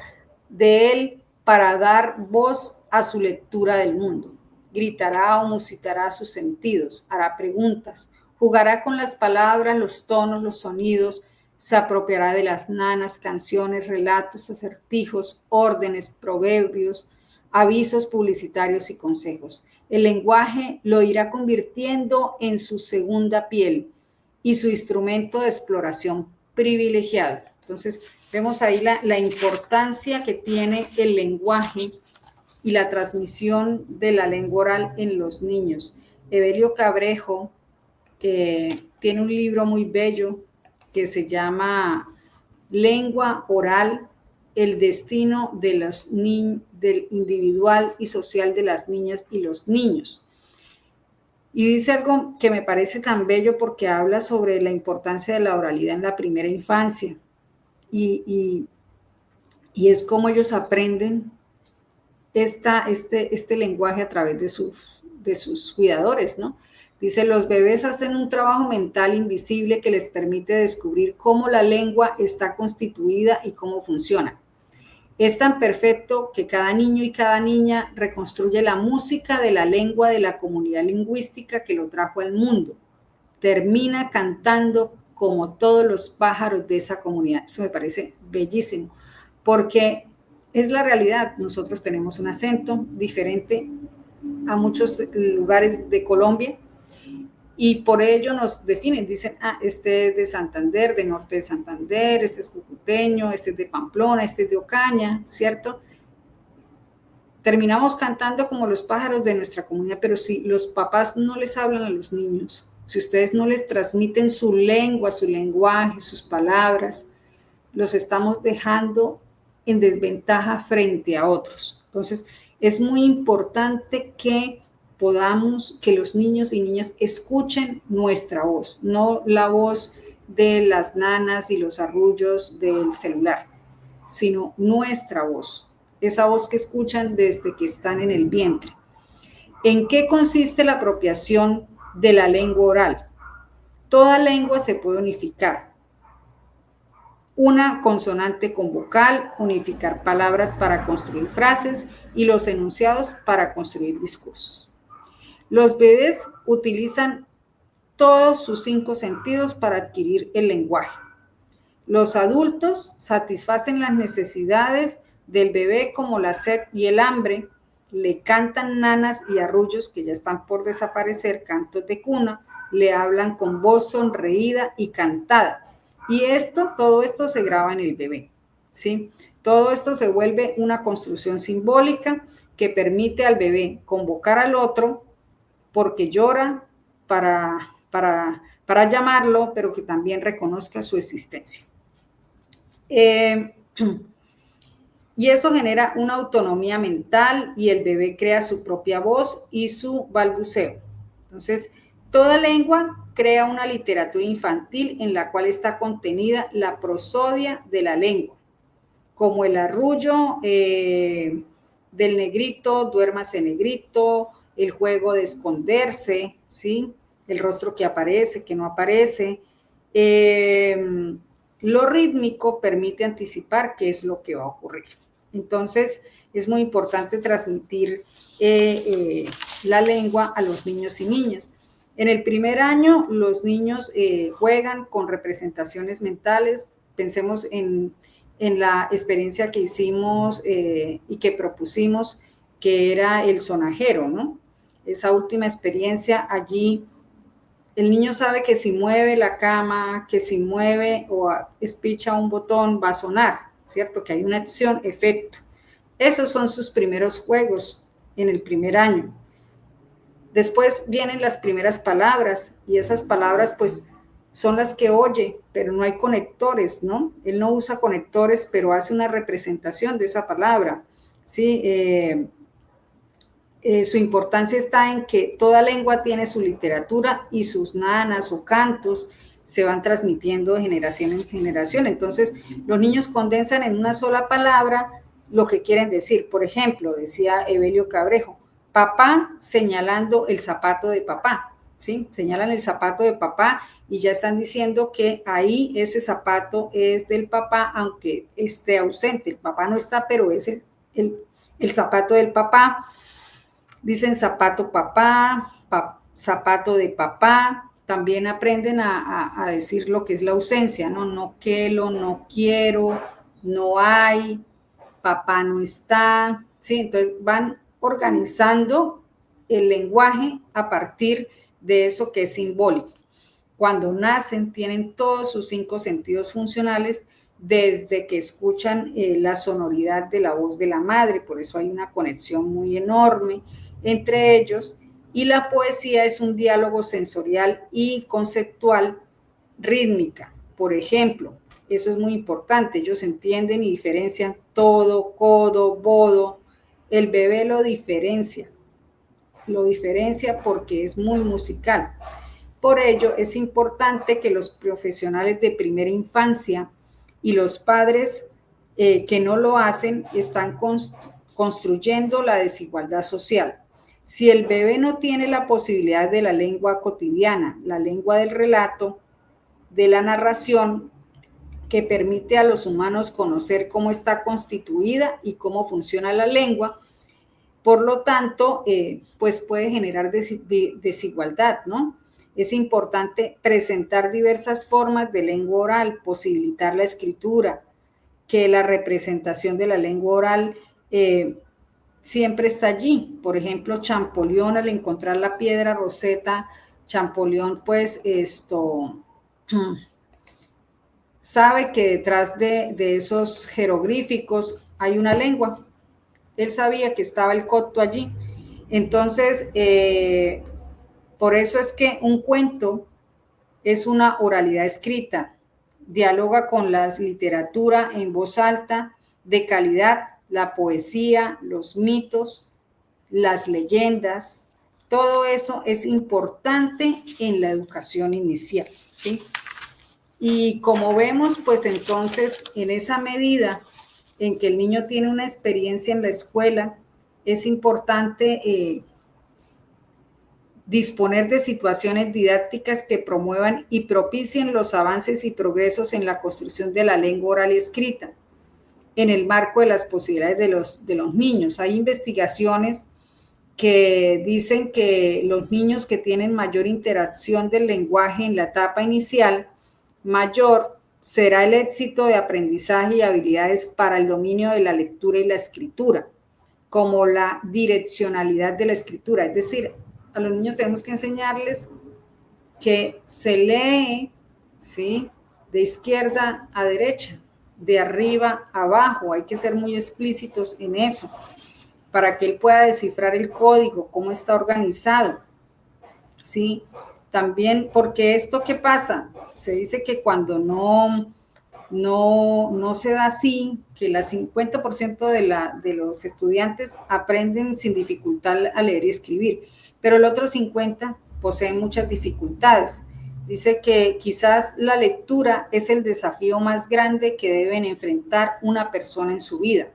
de él para dar voz a su lectura del mundo. Gritará o musitará sus sentidos, hará preguntas, jugará con las palabras, los tonos, los sonidos, se apropiará de las nanas, canciones, relatos, acertijos, órdenes, proverbios, avisos publicitarios y consejos. El lenguaje lo irá convirtiendo en su segunda piel y su instrumento de exploración privilegiado. Entonces, vemos ahí la importancia que tiene el lenguaje y la transmisión de la lengua oral en los niños. Evelio Cabrejo tiene un libro muy bello que se llama Lengua Oral, el destino de del individual y social de las niñas y los niños. Y dice algo que me parece tan bello porque habla sobre la importancia de la oralidad en la primera infancia y es como ellos aprenden este lenguaje a través de sus cuidadores, ¿no? Dice, los bebés hacen un trabajo mental invisible que les permite descubrir cómo la lengua está constituida y cómo funciona. Es tan perfecto que cada niño y cada niña reconstruye la música de la lengua de la comunidad lingüística que lo trajo al mundo. Termina cantando como todos los pájaros de esa comunidad. Eso me parece bellísimo, porque es la realidad. Nosotros tenemos un acento diferente a muchos lugares de Colombia y por ello nos definen, dicen, este es de Santander, de norte de Santander, este es cucuteño, este es de Pamplona, este es de Ocaña, ¿cierto? Terminamos cantando como los pájaros de nuestra comunidad, pero si los papás no les hablan a los niños, si ustedes no les transmiten su lengua, su lenguaje, sus palabras, los estamos dejando en desventaja frente a otros. Entonces, es muy importante que que los niños y niñas escuchen nuestra voz, no la voz de las nanas y los arrullos del celular, sino nuestra voz, esa voz que escuchan desde que están en el vientre. ¿En qué consiste la apropiación de la lengua oral? Toda lengua se puede unificar. Una consonante con vocal, unificar palabras para construir frases y los enunciados para construir discursos. Los bebés utilizan todos sus 5 sentidos para adquirir el lenguaje. Los adultos satisfacen las necesidades del bebé como la sed y el hambre, le cantan nanas y arrullos que ya están por desaparecer, cantos de cuna, le hablan con voz sonreída y cantada. Y todo esto se graba en el bebé, ¿sí? Todo esto se vuelve una construcción simbólica que permite al bebé convocar al otro porque llora para llamarlo, pero que también reconozca su existencia. Y eso genera una autonomía mental y el bebé crea su propia voz y su balbuceo. Entonces, toda lengua crea una literatura infantil en la cual está contenida la prosodia de la lengua, como el arrullo del negrito, duérmase negrito, el juego de esconderse, ¿sí? El rostro que aparece, que no aparece. Lo rítmico permite anticipar qué es lo que va a ocurrir. Entonces, es muy importante transmitir la lengua a los niños y niñas. En el primer año, los niños juegan con representaciones mentales. Pensemos en la experiencia que hicimos y que propusimos, que era el sonajero, ¿no? Esa última experiencia, allí el niño sabe que si mueve la cama, que si mueve o espicha un botón va a sonar, ¿cierto? Que hay una acción, efecto. Esos son sus primeros juegos en el primer año. Después vienen las primeras palabras y esas palabras pues son las que oye, pero no hay conectores, ¿no? Él no usa conectores, pero hace una representación de esa palabra, ¿sí? Su importancia está en que toda lengua tiene su literatura y sus nanas o cantos se van transmitiendo de generación en generación. Entonces, los niños condensan en una sola palabra lo que quieren decir. Por ejemplo, decía Evelio Cabrejo, papá señalando el zapato de papá. ¿sí? Señalan el zapato de papá y ya están diciendo que ahí ese zapato es del papá, aunque esté ausente. El papá no está, pero es el zapato del papá. Dicen zapato papá, zapato de papá. También aprenden a decir lo que es la ausencia, ¿no? No quiero, no quiero, no hay, papá no está, ¿sí? Entonces van organizando el lenguaje a partir de eso que es simbólico. Cuando nacen tienen todos sus 5 sentidos funcionales desde que escuchan la sonoridad de la voz de la madre, por eso hay una conexión muy enorme entre ellos, y la poesía es un diálogo sensorial y conceptual rítmica. Por ejemplo, eso es muy importante, ellos entienden y diferencian todo, codo, bodo. El bebé lo diferencia porque es muy musical. Por ello, es importante que los profesionales de primera infancia y los padres que no lo hacen están construyendo la desigualdad social. Si el bebé no tiene la posibilidad de la lengua cotidiana, la lengua del relato, de la narración, que permite a los humanos conocer cómo está constituida y cómo funciona la lengua, por lo tanto, pues puede generar desigualdad, ¿no? Es importante presentar diversas formas de lengua oral, posibilitar la escritura, que la representación de la lengua oral siempre está allí. Por ejemplo, Champollion, al encontrar la piedra Rosetta, Champollion, pues sabe que detrás de esos jeroglíficos hay una lengua. Él sabía que estaba el copto allí. Entonces, por eso es que un cuento es una oralidad escrita, dialoga con la literatura en voz alta, de calidad, la poesía, los mitos, las leyendas, todo eso es importante en la educación inicial, ¿sí? Y como vemos, pues entonces, en esa medida en que el niño tiene una experiencia en la escuela, es importante disponer de situaciones didácticas que promuevan y propicien los avances y progresos en la construcción de la lengua oral y escrita, en el marco de las posibilidades de los niños. Hay investigaciones que dicen que los niños que tienen mayor interacción del lenguaje en la etapa inicial, mayor será el éxito de aprendizaje y habilidades para el dominio de la lectura y la escritura, como la direccionalidad de la escritura. Es decir, a los niños tenemos que enseñarles que se lee, ¿sí?, de izquierda a derecha, de arriba a abajo. Hay que ser muy explícitos en eso para que él pueda descifrar el código, cómo está organizado, ¿sí? También, porque esto, ¿qué pasa? Se dice que cuando no se da así, que el 50% de los estudiantes aprenden sin dificultad a leer y escribir, pero el otro 50% poseen muchas dificultades. Dice que quizás la lectura es el desafío más grande que deben enfrentar una persona en su vida.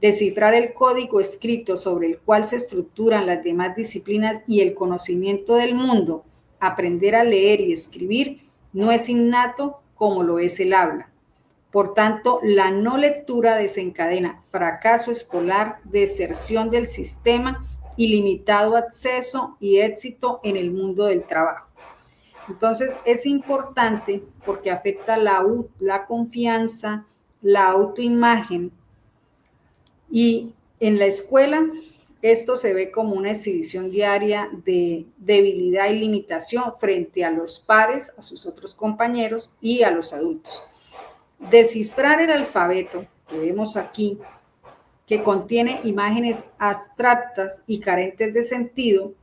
Descifrar el código escrito sobre el cual se estructuran las demás disciplinas y el conocimiento del mundo, aprender a leer y escribir, no es innato como lo es el habla. Por tanto, la no lectura desencadena fracaso escolar, deserción del sistema y limitado acceso y éxito en el mundo del trabajo. Entonces, es importante porque afecta la confianza, la autoimagen, y en la escuela esto se ve como una exhibición diaria de debilidad y limitación frente a los pares, a sus otros compañeros y a los adultos. Descifrar el alfabeto que vemos aquí, que contiene imágenes abstractas y carentes de sentido,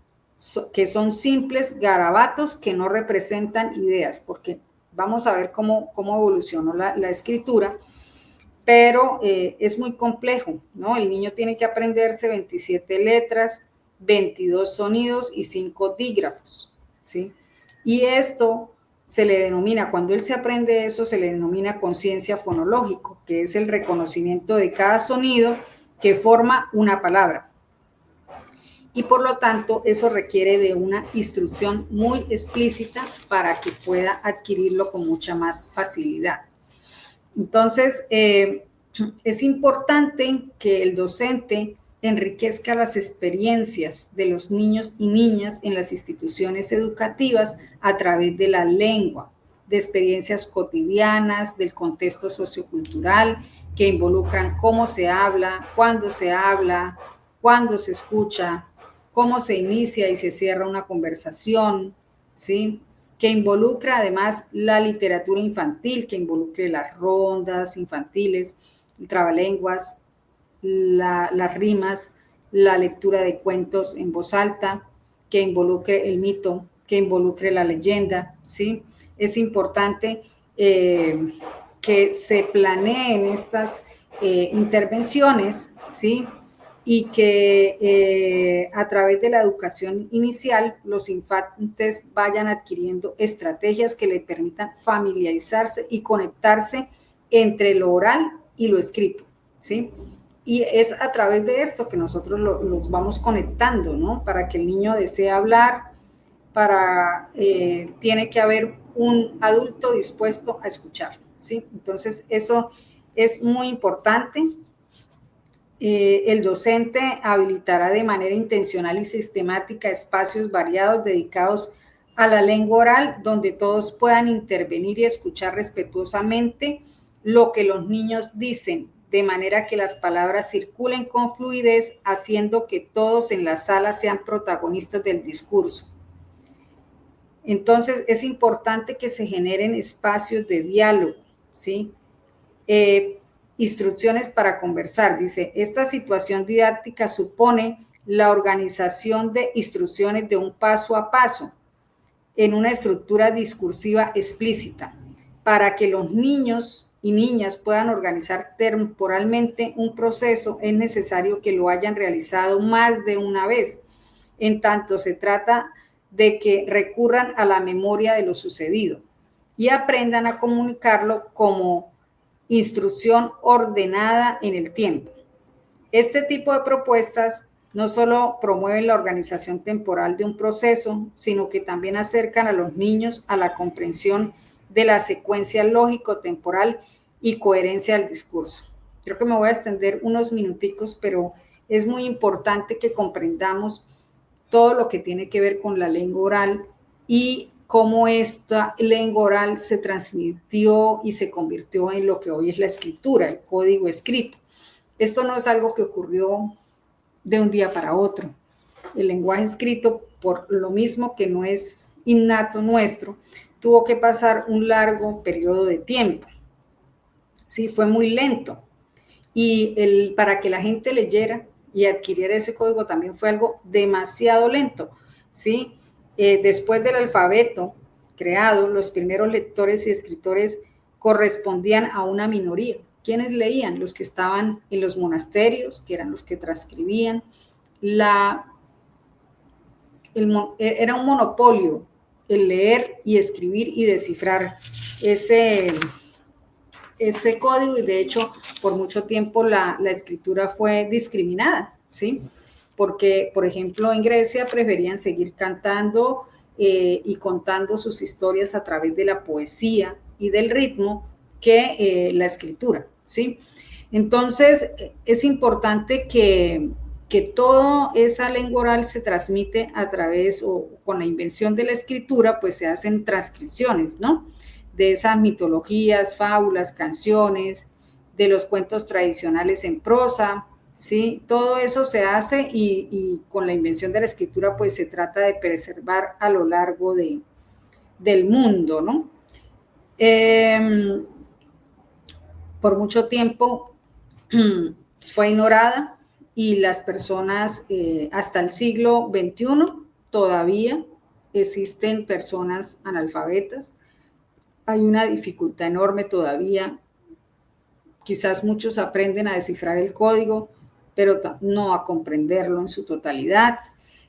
que son simples garabatos que no representan ideas, porque vamos a ver cómo evolucionó la escritura, pero es muy complejo, ¿no? El niño tiene que aprenderse 27 letras, 22 sonidos y 5 dígrafos, ¿sí? Y esto se le denomina, cuando él se aprende eso, se le denomina conciencia fonológico, que es el reconocimiento de cada sonido que forma una palabra. y por lo tanto eso requiere de una instrucción muy explícita para que pueda adquirirlo con mucha más facilidad. Entonces, es importante que el docente enriquezca las experiencias de los niños y niñas en las instituciones educativas a través de la lengua, de experiencias cotidianas, del contexto sociocultural, que involucran cómo se habla, cuándo se escucha, cómo se inicia y se cierra una conversación, ¿sí? Que involucra además la literatura infantil, que involucre las rondas infantiles, el trabalenguas, las rimas, la lectura de cuentos en voz alta, que involucre el mito, que involucre la leyenda, ¿sí? Es importante que se planeen estas intervenciones, ¿sí? Y que a través de la educación inicial los infantes vayan adquiriendo estrategias que les permitan familiarizarse y conectarse entre lo oral y lo escrito, ¿sí? Y es a través de esto que nosotros los vamos conectando, ¿no? Para que el niño desee hablar, tiene que haber un adulto dispuesto a escuchar, ¿sí? Entonces, eso es muy importante. El docente habilitará de manera intencional y sistemática espacios variados dedicados a la lengua oral, donde todos puedan intervenir y escuchar respetuosamente lo que los niños dicen, de manera que las palabras circulen con fluidez, haciendo que todos en la sala sean protagonistas del discurso. Entonces, es importante que se generen espacios de diálogo, ¿sí? Instrucciones para conversar. Dice, esta situación didáctica supone la organización de instrucciones de un paso a paso en una estructura discursiva explícita para que los niños y niñas puedan organizar temporalmente un proceso. Es necesario que lo hayan realizado más de una vez. En tanto, se trata de que recurran a la memoria de lo sucedido y aprendan a comunicarlo como instrucción ordenada en el tiempo. Este tipo de propuestas no solo promueven la organización temporal de un proceso, sino que también acercan a los niños a la comprensión de la secuencia lógico-temporal y coherencia del discurso. Creo que me voy a extender unos minuticos, pero es muy importante que comprendamos todo lo que tiene que ver con la lengua oral y cómo esta lengua oral se transmitió y se convirtió en lo que hoy es la escritura, el código escrito. Esto no es algo que ocurrió de un día para otro. El lenguaje escrito, por lo mismo que no es innato nuestro, tuvo que pasar un largo periodo de tiempo. Sí, fue muy lento. Y para que la gente leyera y adquiriera ese código también fue algo demasiado lento, ¿sí? Después del alfabeto creado, los primeros lectores y escritores correspondían a una minoría. ¿Quiénes leían? Los que estaban en los monasterios, que eran los que transcribían. Era un monopolio el leer y escribir y descifrar ese código, y de hecho por mucho tiempo la escritura fue discriminada, ¿sí? Porque, por ejemplo, en Grecia preferían seguir cantando y contando sus historias a través de la poesía y del ritmo que la escritura, ¿sí? Entonces, es importante que toda esa lengua oral se transmite a través o con la invención de la escritura, pues se hacen transcripciones, ¿no? De esas mitologías, fábulas, canciones, de los cuentos tradicionales en prosa, ¿sí? Todo eso se hace y con la invención de la escritura pues se trata de preservar a lo largo del mundo, ¿no? Por mucho tiempo fue ignorada y las personas hasta el siglo XXI todavía existen personas analfabetas. Hay una dificultad enorme todavía. Quizás muchos aprenden a descifrar el código, pero no a comprenderlo en su totalidad.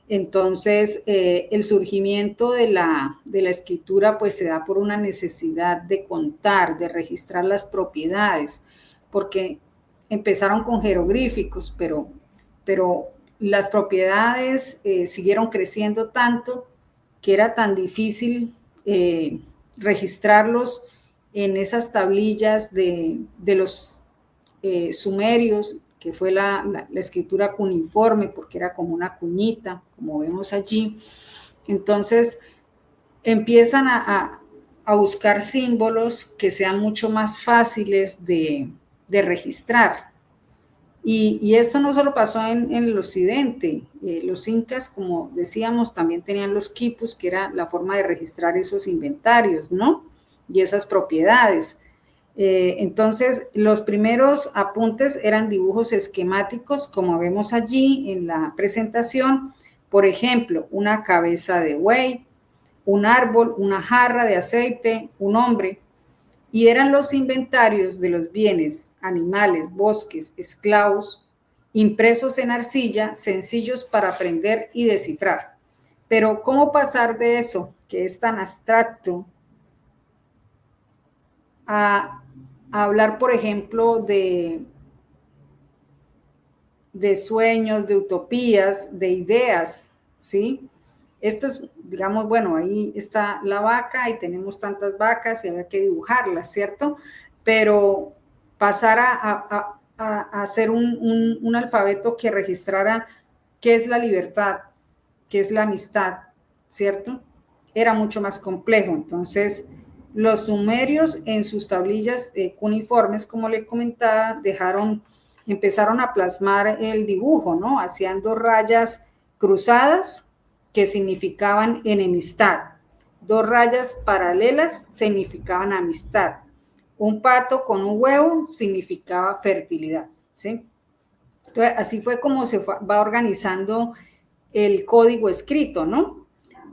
Entonces, el surgimiento de la escritura pues se da por una necesidad de contar, de registrar las propiedades, porque empezaron con jeroglíficos, pero las propiedades siguieron creciendo tanto que era tan difícil registrarlos en esas tablillas de los sumerios, que fue la escritura cuneiforme, porque era como una cuñita, como vemos allí. Entonces empiezan a buscar símbolos que sean mucho más fáciles de registrar. Y esto no solo pasó en el occidente. Los incas, como decíamos, también tenían los quipus, que era la forma de registrar esos inventarios, ¿no? Y esas propiedades. Entonces, los primeros apuntes eran dibujos esquemáticos, como vemos allí en la presentación. Por ejemplo, una cabeza de buey, un árbol, una jarra de aceite, un hombre. Y eran los inventarios de los bienes, animales, bosques, esclavos, impresos en arcilla, sencillos para aprender y descifrar. Pero ¿cómo pasar de eso, que es tan abstracto, a hablar, por ejemplo, de sueños, de utopías, de ideas, ¿sí? Esto es, digamos, bueno, ahí está la vaca y tenemos tantas vacas y había que dibujarlas, ¿cierto? Pero pasar a hacer un alfabeto que registrara qué es la libertad, qué es la amistad, ¿cierto? Era mucho más complejo. Entonces, los sumerios en sus tablillas cuneiformes, como le comentaba, empezaron a plasmar el dibujo, ¿no? Hacían 2 rayas cruzadas que significaban enemistad. 2 rayas paralelas significaban amistad. Un pato con un huevo significaba fertilidad, ¿sí? Entonces, así fue como va organizando el código escrito, ¿no?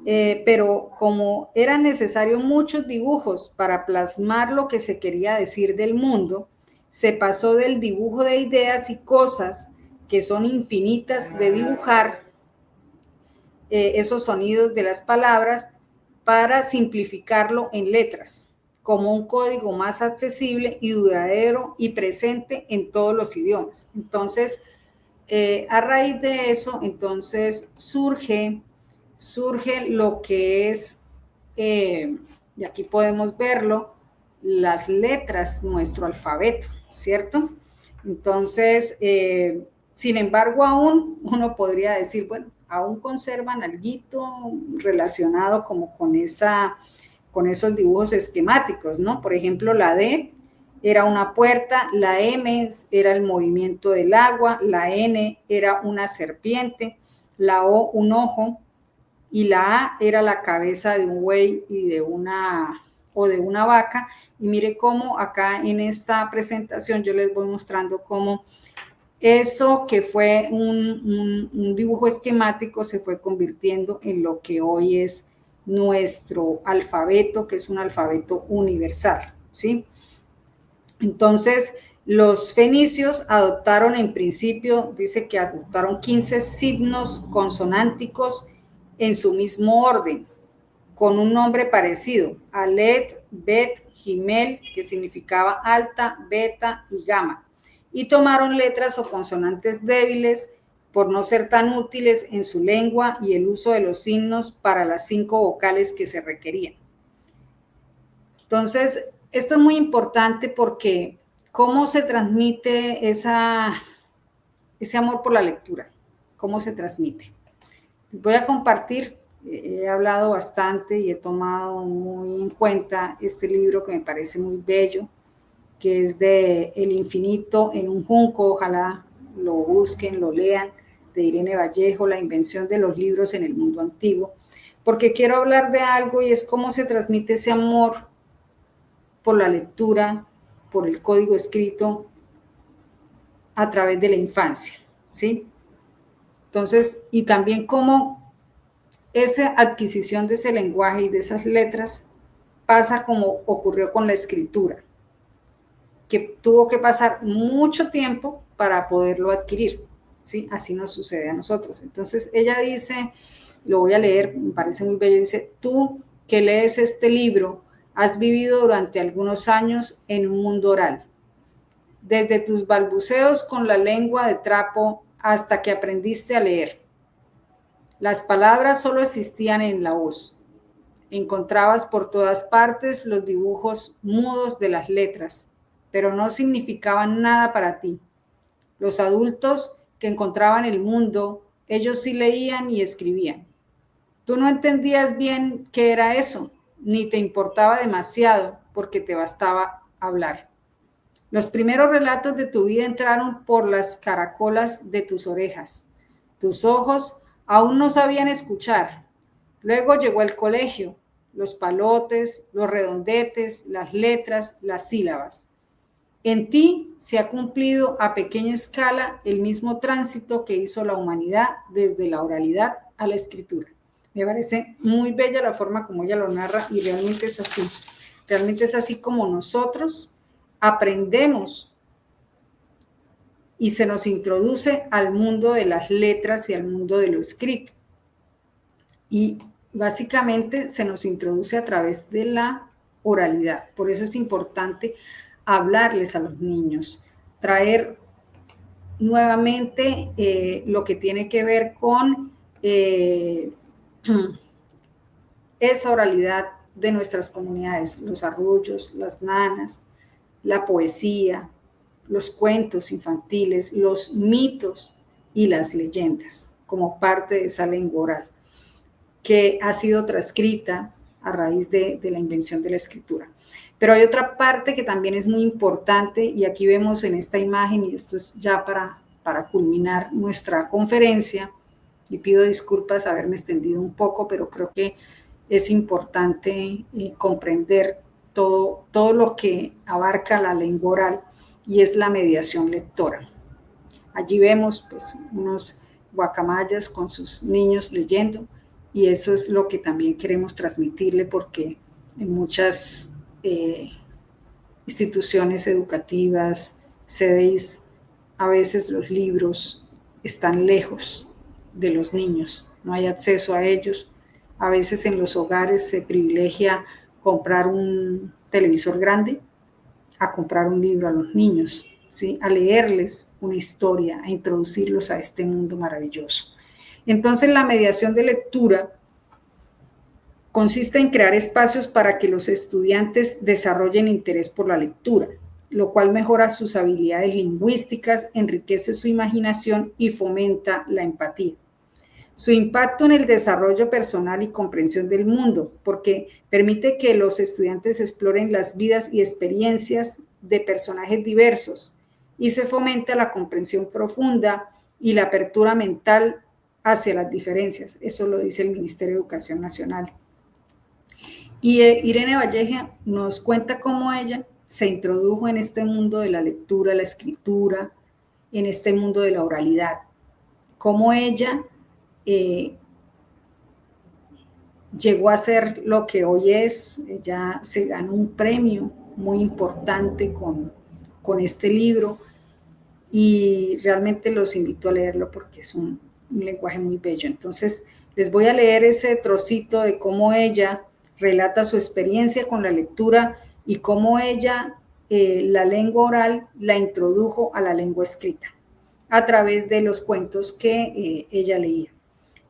Pero como eran necesarios muchos dibujos para plasmar lo que se quería decir del mundo, se pasó del dibujo de ideas y cosas que son infinitas de dibujar esos sonidos de las palabras para simplificarlo en letras, como un código más accesible y duradero y presente en todos los idiomas. Entonces, a raíz de eso, entonces surge lo que es, y aquí podemos verlo, las letras, nuestro alfabeto, ¿cierto? Entonces, sin embargo, aún uno podría decir, bueno, aún conservan algo relacionado como con esos dibujos esquemáticos, ¿no? Por ejemplo, la D era una puerta, la M era el movimiento del agua, la N era una serpiente, la O un ojo y la A era la cabeza de un buey y de una vaca. Y mire cómo acá en esta presentación yo les voy mostrando cómo eso que fue un dibujo esquemático se fue convirtiendo en lo que hoy es nuestro alfabeto, que es un alfabeto universal, ¿sí? Entonces, los fenicios adoptaron en principio, dice que adoptaron 15 signos consonánticos en su mismo orden, con un nombre parecido, Alet, Bet, Gimel, que significaba alta, beta y gamma, y tomaron letras o consonantes débiles por no ser tan útiles en su lengua y el uso de los signos para las 5 vocales que se requerían. Entonces, esto es muy importante porque cómo se transmite ese amor por la lectura, cómo se transmite. Voy a compartir, he hablado bastante y he tomado muy en cuenta este libro que me parece muy bello, que es de El infinito en un junco, ojalá lo busquen, lo lean, de Irene Vallejo, La invención de los libros en el mundo antiguo, porque quiero hablar de algo y es cómo se transmite ese amor por la lectura, por el código escrito a través de la infancia, ¿sí? Entonces, y también cómo esa adquisición de ese lenguaje y de esas letras pasa como ocurrió con la escritura, que tuvo que pasar mucho tiempo para poderlo adquirir, ¿sí? Así nos sucede a nosotros. Entonces, ella dice, lo voy a leer, me parece muy bello, dice, tú que lees este libro, has vivido durante algunos años en un mundo oral. Desde tus balbuceos con la lengua de trapo hasta que aprendiste a leer. Las palabras solo existían en la voz. Encontrabas por todas partes los dibujos mudos de las letras, pero no significaban nada para ti. Los adultos que encontraban el mundo, ellos sí leían y escribían. Tú no entendías bien qué era eso, ni te importaba demasiado porque te bastaba hablar. Los primeros relatos de tu vida entraron por las caracolas de tus orejas. Tus ojos aún no sabían escuchar. Luego llegó el colegio, los palotes, los redondetes, las letras, las sílabas. En ti se ha cumplido a pequeña escala el mismo tránsito que hizo la humanidad desde la oralidad a la escritura. Me parece muy bella la forma como ella lo narra y realmente es así. Realmente es así como nosotros aprendemos y se nos introduce al mundo de las letras y al mundo de lo escrito. Y básicamente se nos introduce a través de la oralidad. Por eso es importante hablarles a los niños, traer nuevamente lo que tiene que ver con esa oralidad de nuestras comunidades, los arrullos, las nanas, la poesía, los cuentos infantiles, los mitos y las leyendas, como parte de esa lengua oral, que ha sido transcrita a raíz de la invención de la escritura. Pero hay otra parte que también es muy importante, y aquí vemos en esta imagen, y esto es ya para culminar nuestra conferencia, y pido disculpas haberme extendido un poco, pero creo que es importante comprender todo lo que abarca la lengua oral, y es la mediación lectora. Allí vemos pues unos guacamayas con sus niños leyendo, y eso es lo que también queremos transmitirle, porque en muchas instituciones educativas, CDIs, a veces los libros están lejos de los niños, no hay acceso a ellos. A veces en los hogares se privilegia comprar un televisor grande a comprar un libro a los niños, ¿sí? A leerles una historia, a introducirlos a este mundo maravilloso. Entonces, la mediación de lectura consiste en crear espacios para que los estudiantes desarrollen interés por la lectura, lo cual mejora sus habilidades lingüísticas, enriquece su imaginación y fomenta la empatía. Su impacto en el desarrollo personal y comprensión del mundo, porque permite que los estudiantes exploren las vidas y experiencias de personajes diversos y se fomenta la comprensión profunda y la apertura mental hacia las diferencias. Eso lo dice el Ministerio de Educación Nacional. Y Irene Valleja nos cuenta cómo ella se introdujo en este mundo de la lectura, la escritura, en este mundo de la oralidad, cómo ella llegó a ser lo que hoy es. Ella se ganó un premio muy importante con este libro, y realmente los invito a leerlo porque es un lenguaje muy bello. Entonces, les voy a leer ese trocito de cómo ella relata su experiencia con la lectura y cómo ella la lengua oral la introdujo a la lengua escrita a través de los cuentos que ella leía,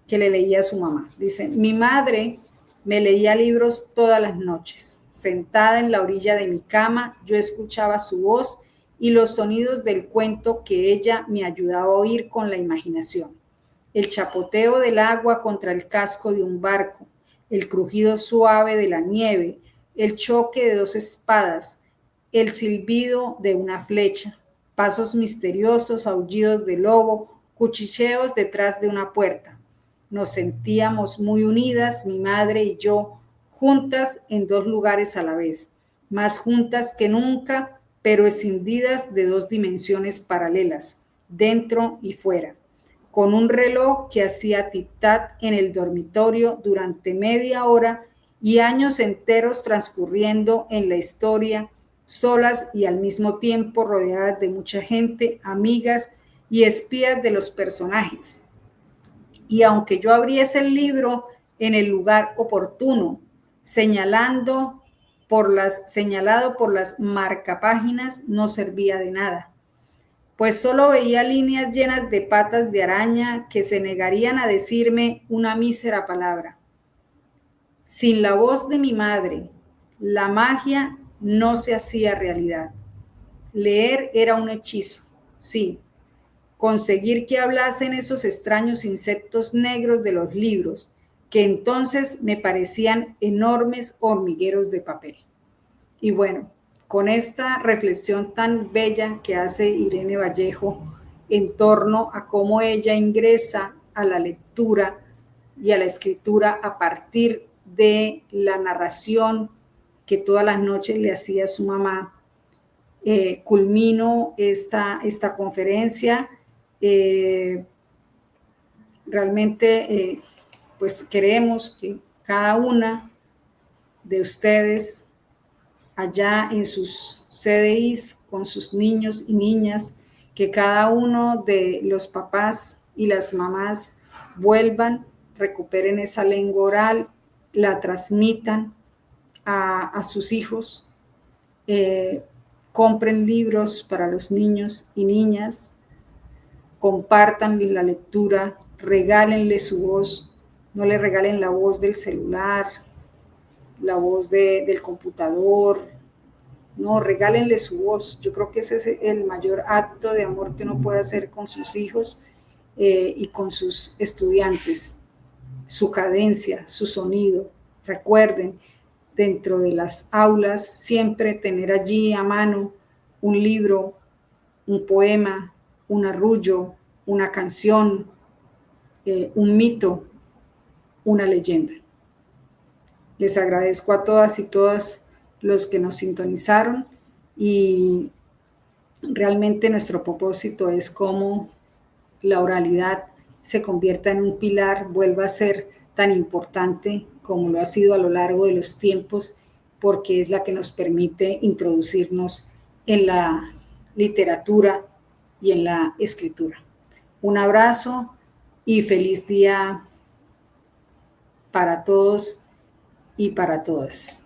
que le leía a su mamá. Dice: mi madre me leía libros todas las noches. Sentada en la orilla de mi cama, yo escuchaba su voz y los sonidos del cuento que ella me ayudaba a oír con la imaginación. El chapoteo del agua contra el casco de un barco, el crujido suave de la nieve, el choque de dos espadas, el silbido de una flecha, pasos misteriosos, aullidos de lobo, cuchicheos detrás de una puerta. Nos sentíamos muy unidas, mi madre y yo, juntas en dos lugares a la vez, más juntas que nunca, pero escindidas de dos dimensiones paralelas, dentro y fuera, con un reloj que hacía tic-tac en el dormitorio durante media hora y años enteros transcurriendo en la historia, solas y al mismo tiempo rodeadas de mucha gente, amigas y espías de los personajes. Y aunque yo abriese el libro en el lugar oportuno, señalado por las marcapáginas, no servía de nada. pues solo veía líneas llenas de patas de araña que se negarían a decirme una mísera palabra. Sin la voz de mi madre, la magia no se hacía realidad. Leer era un hechizo, sí. Conseguir que hablasen esos extraños insectos negros de los libros, que entonces me parecían enormes hormigueros de papel. Y bueno, con esta reflexión tan bella que hace Irene Vallejo en torno a cómo ella ingresa a la lectura y a la escritura a partir de la narración que todas las noches le hacía su mamá, culmino esta conferencia. Realmente, pues queremos que cada una de ustedes allá en sus CDIs con sus niños y niñas, que cada uno de los papás y las mamás vuelvan, recuperen esa lengua oral, la transmitan a sus hijos, compren libros para los niños y niñas, compartan la lectura, regálenle su voz, no le regalen la voz del celular, la voz del computador, no, regálenle su voz. Yo creo que ese es el mayor acto de amor que uno puede hacer con sus hijos y con sus estudiantes, su cadencia, su sonido. Recuerden, dentro de las aulas, siempre tener allí a mano un libro, un poema, un arrullo, una canción, un mito, una leyenda. Les agradezco a todas y todos los que nos sintonizaron y realmente nuestro propósito es cómo la oralidad se convierta en un pilar, vuelva a ser tan importante como lo ha sido a lo largo de los tiempos, porque es la que nos permite introducirnos en la literatura y en la escritura. Un abrazo y feliz día para todos y para todas.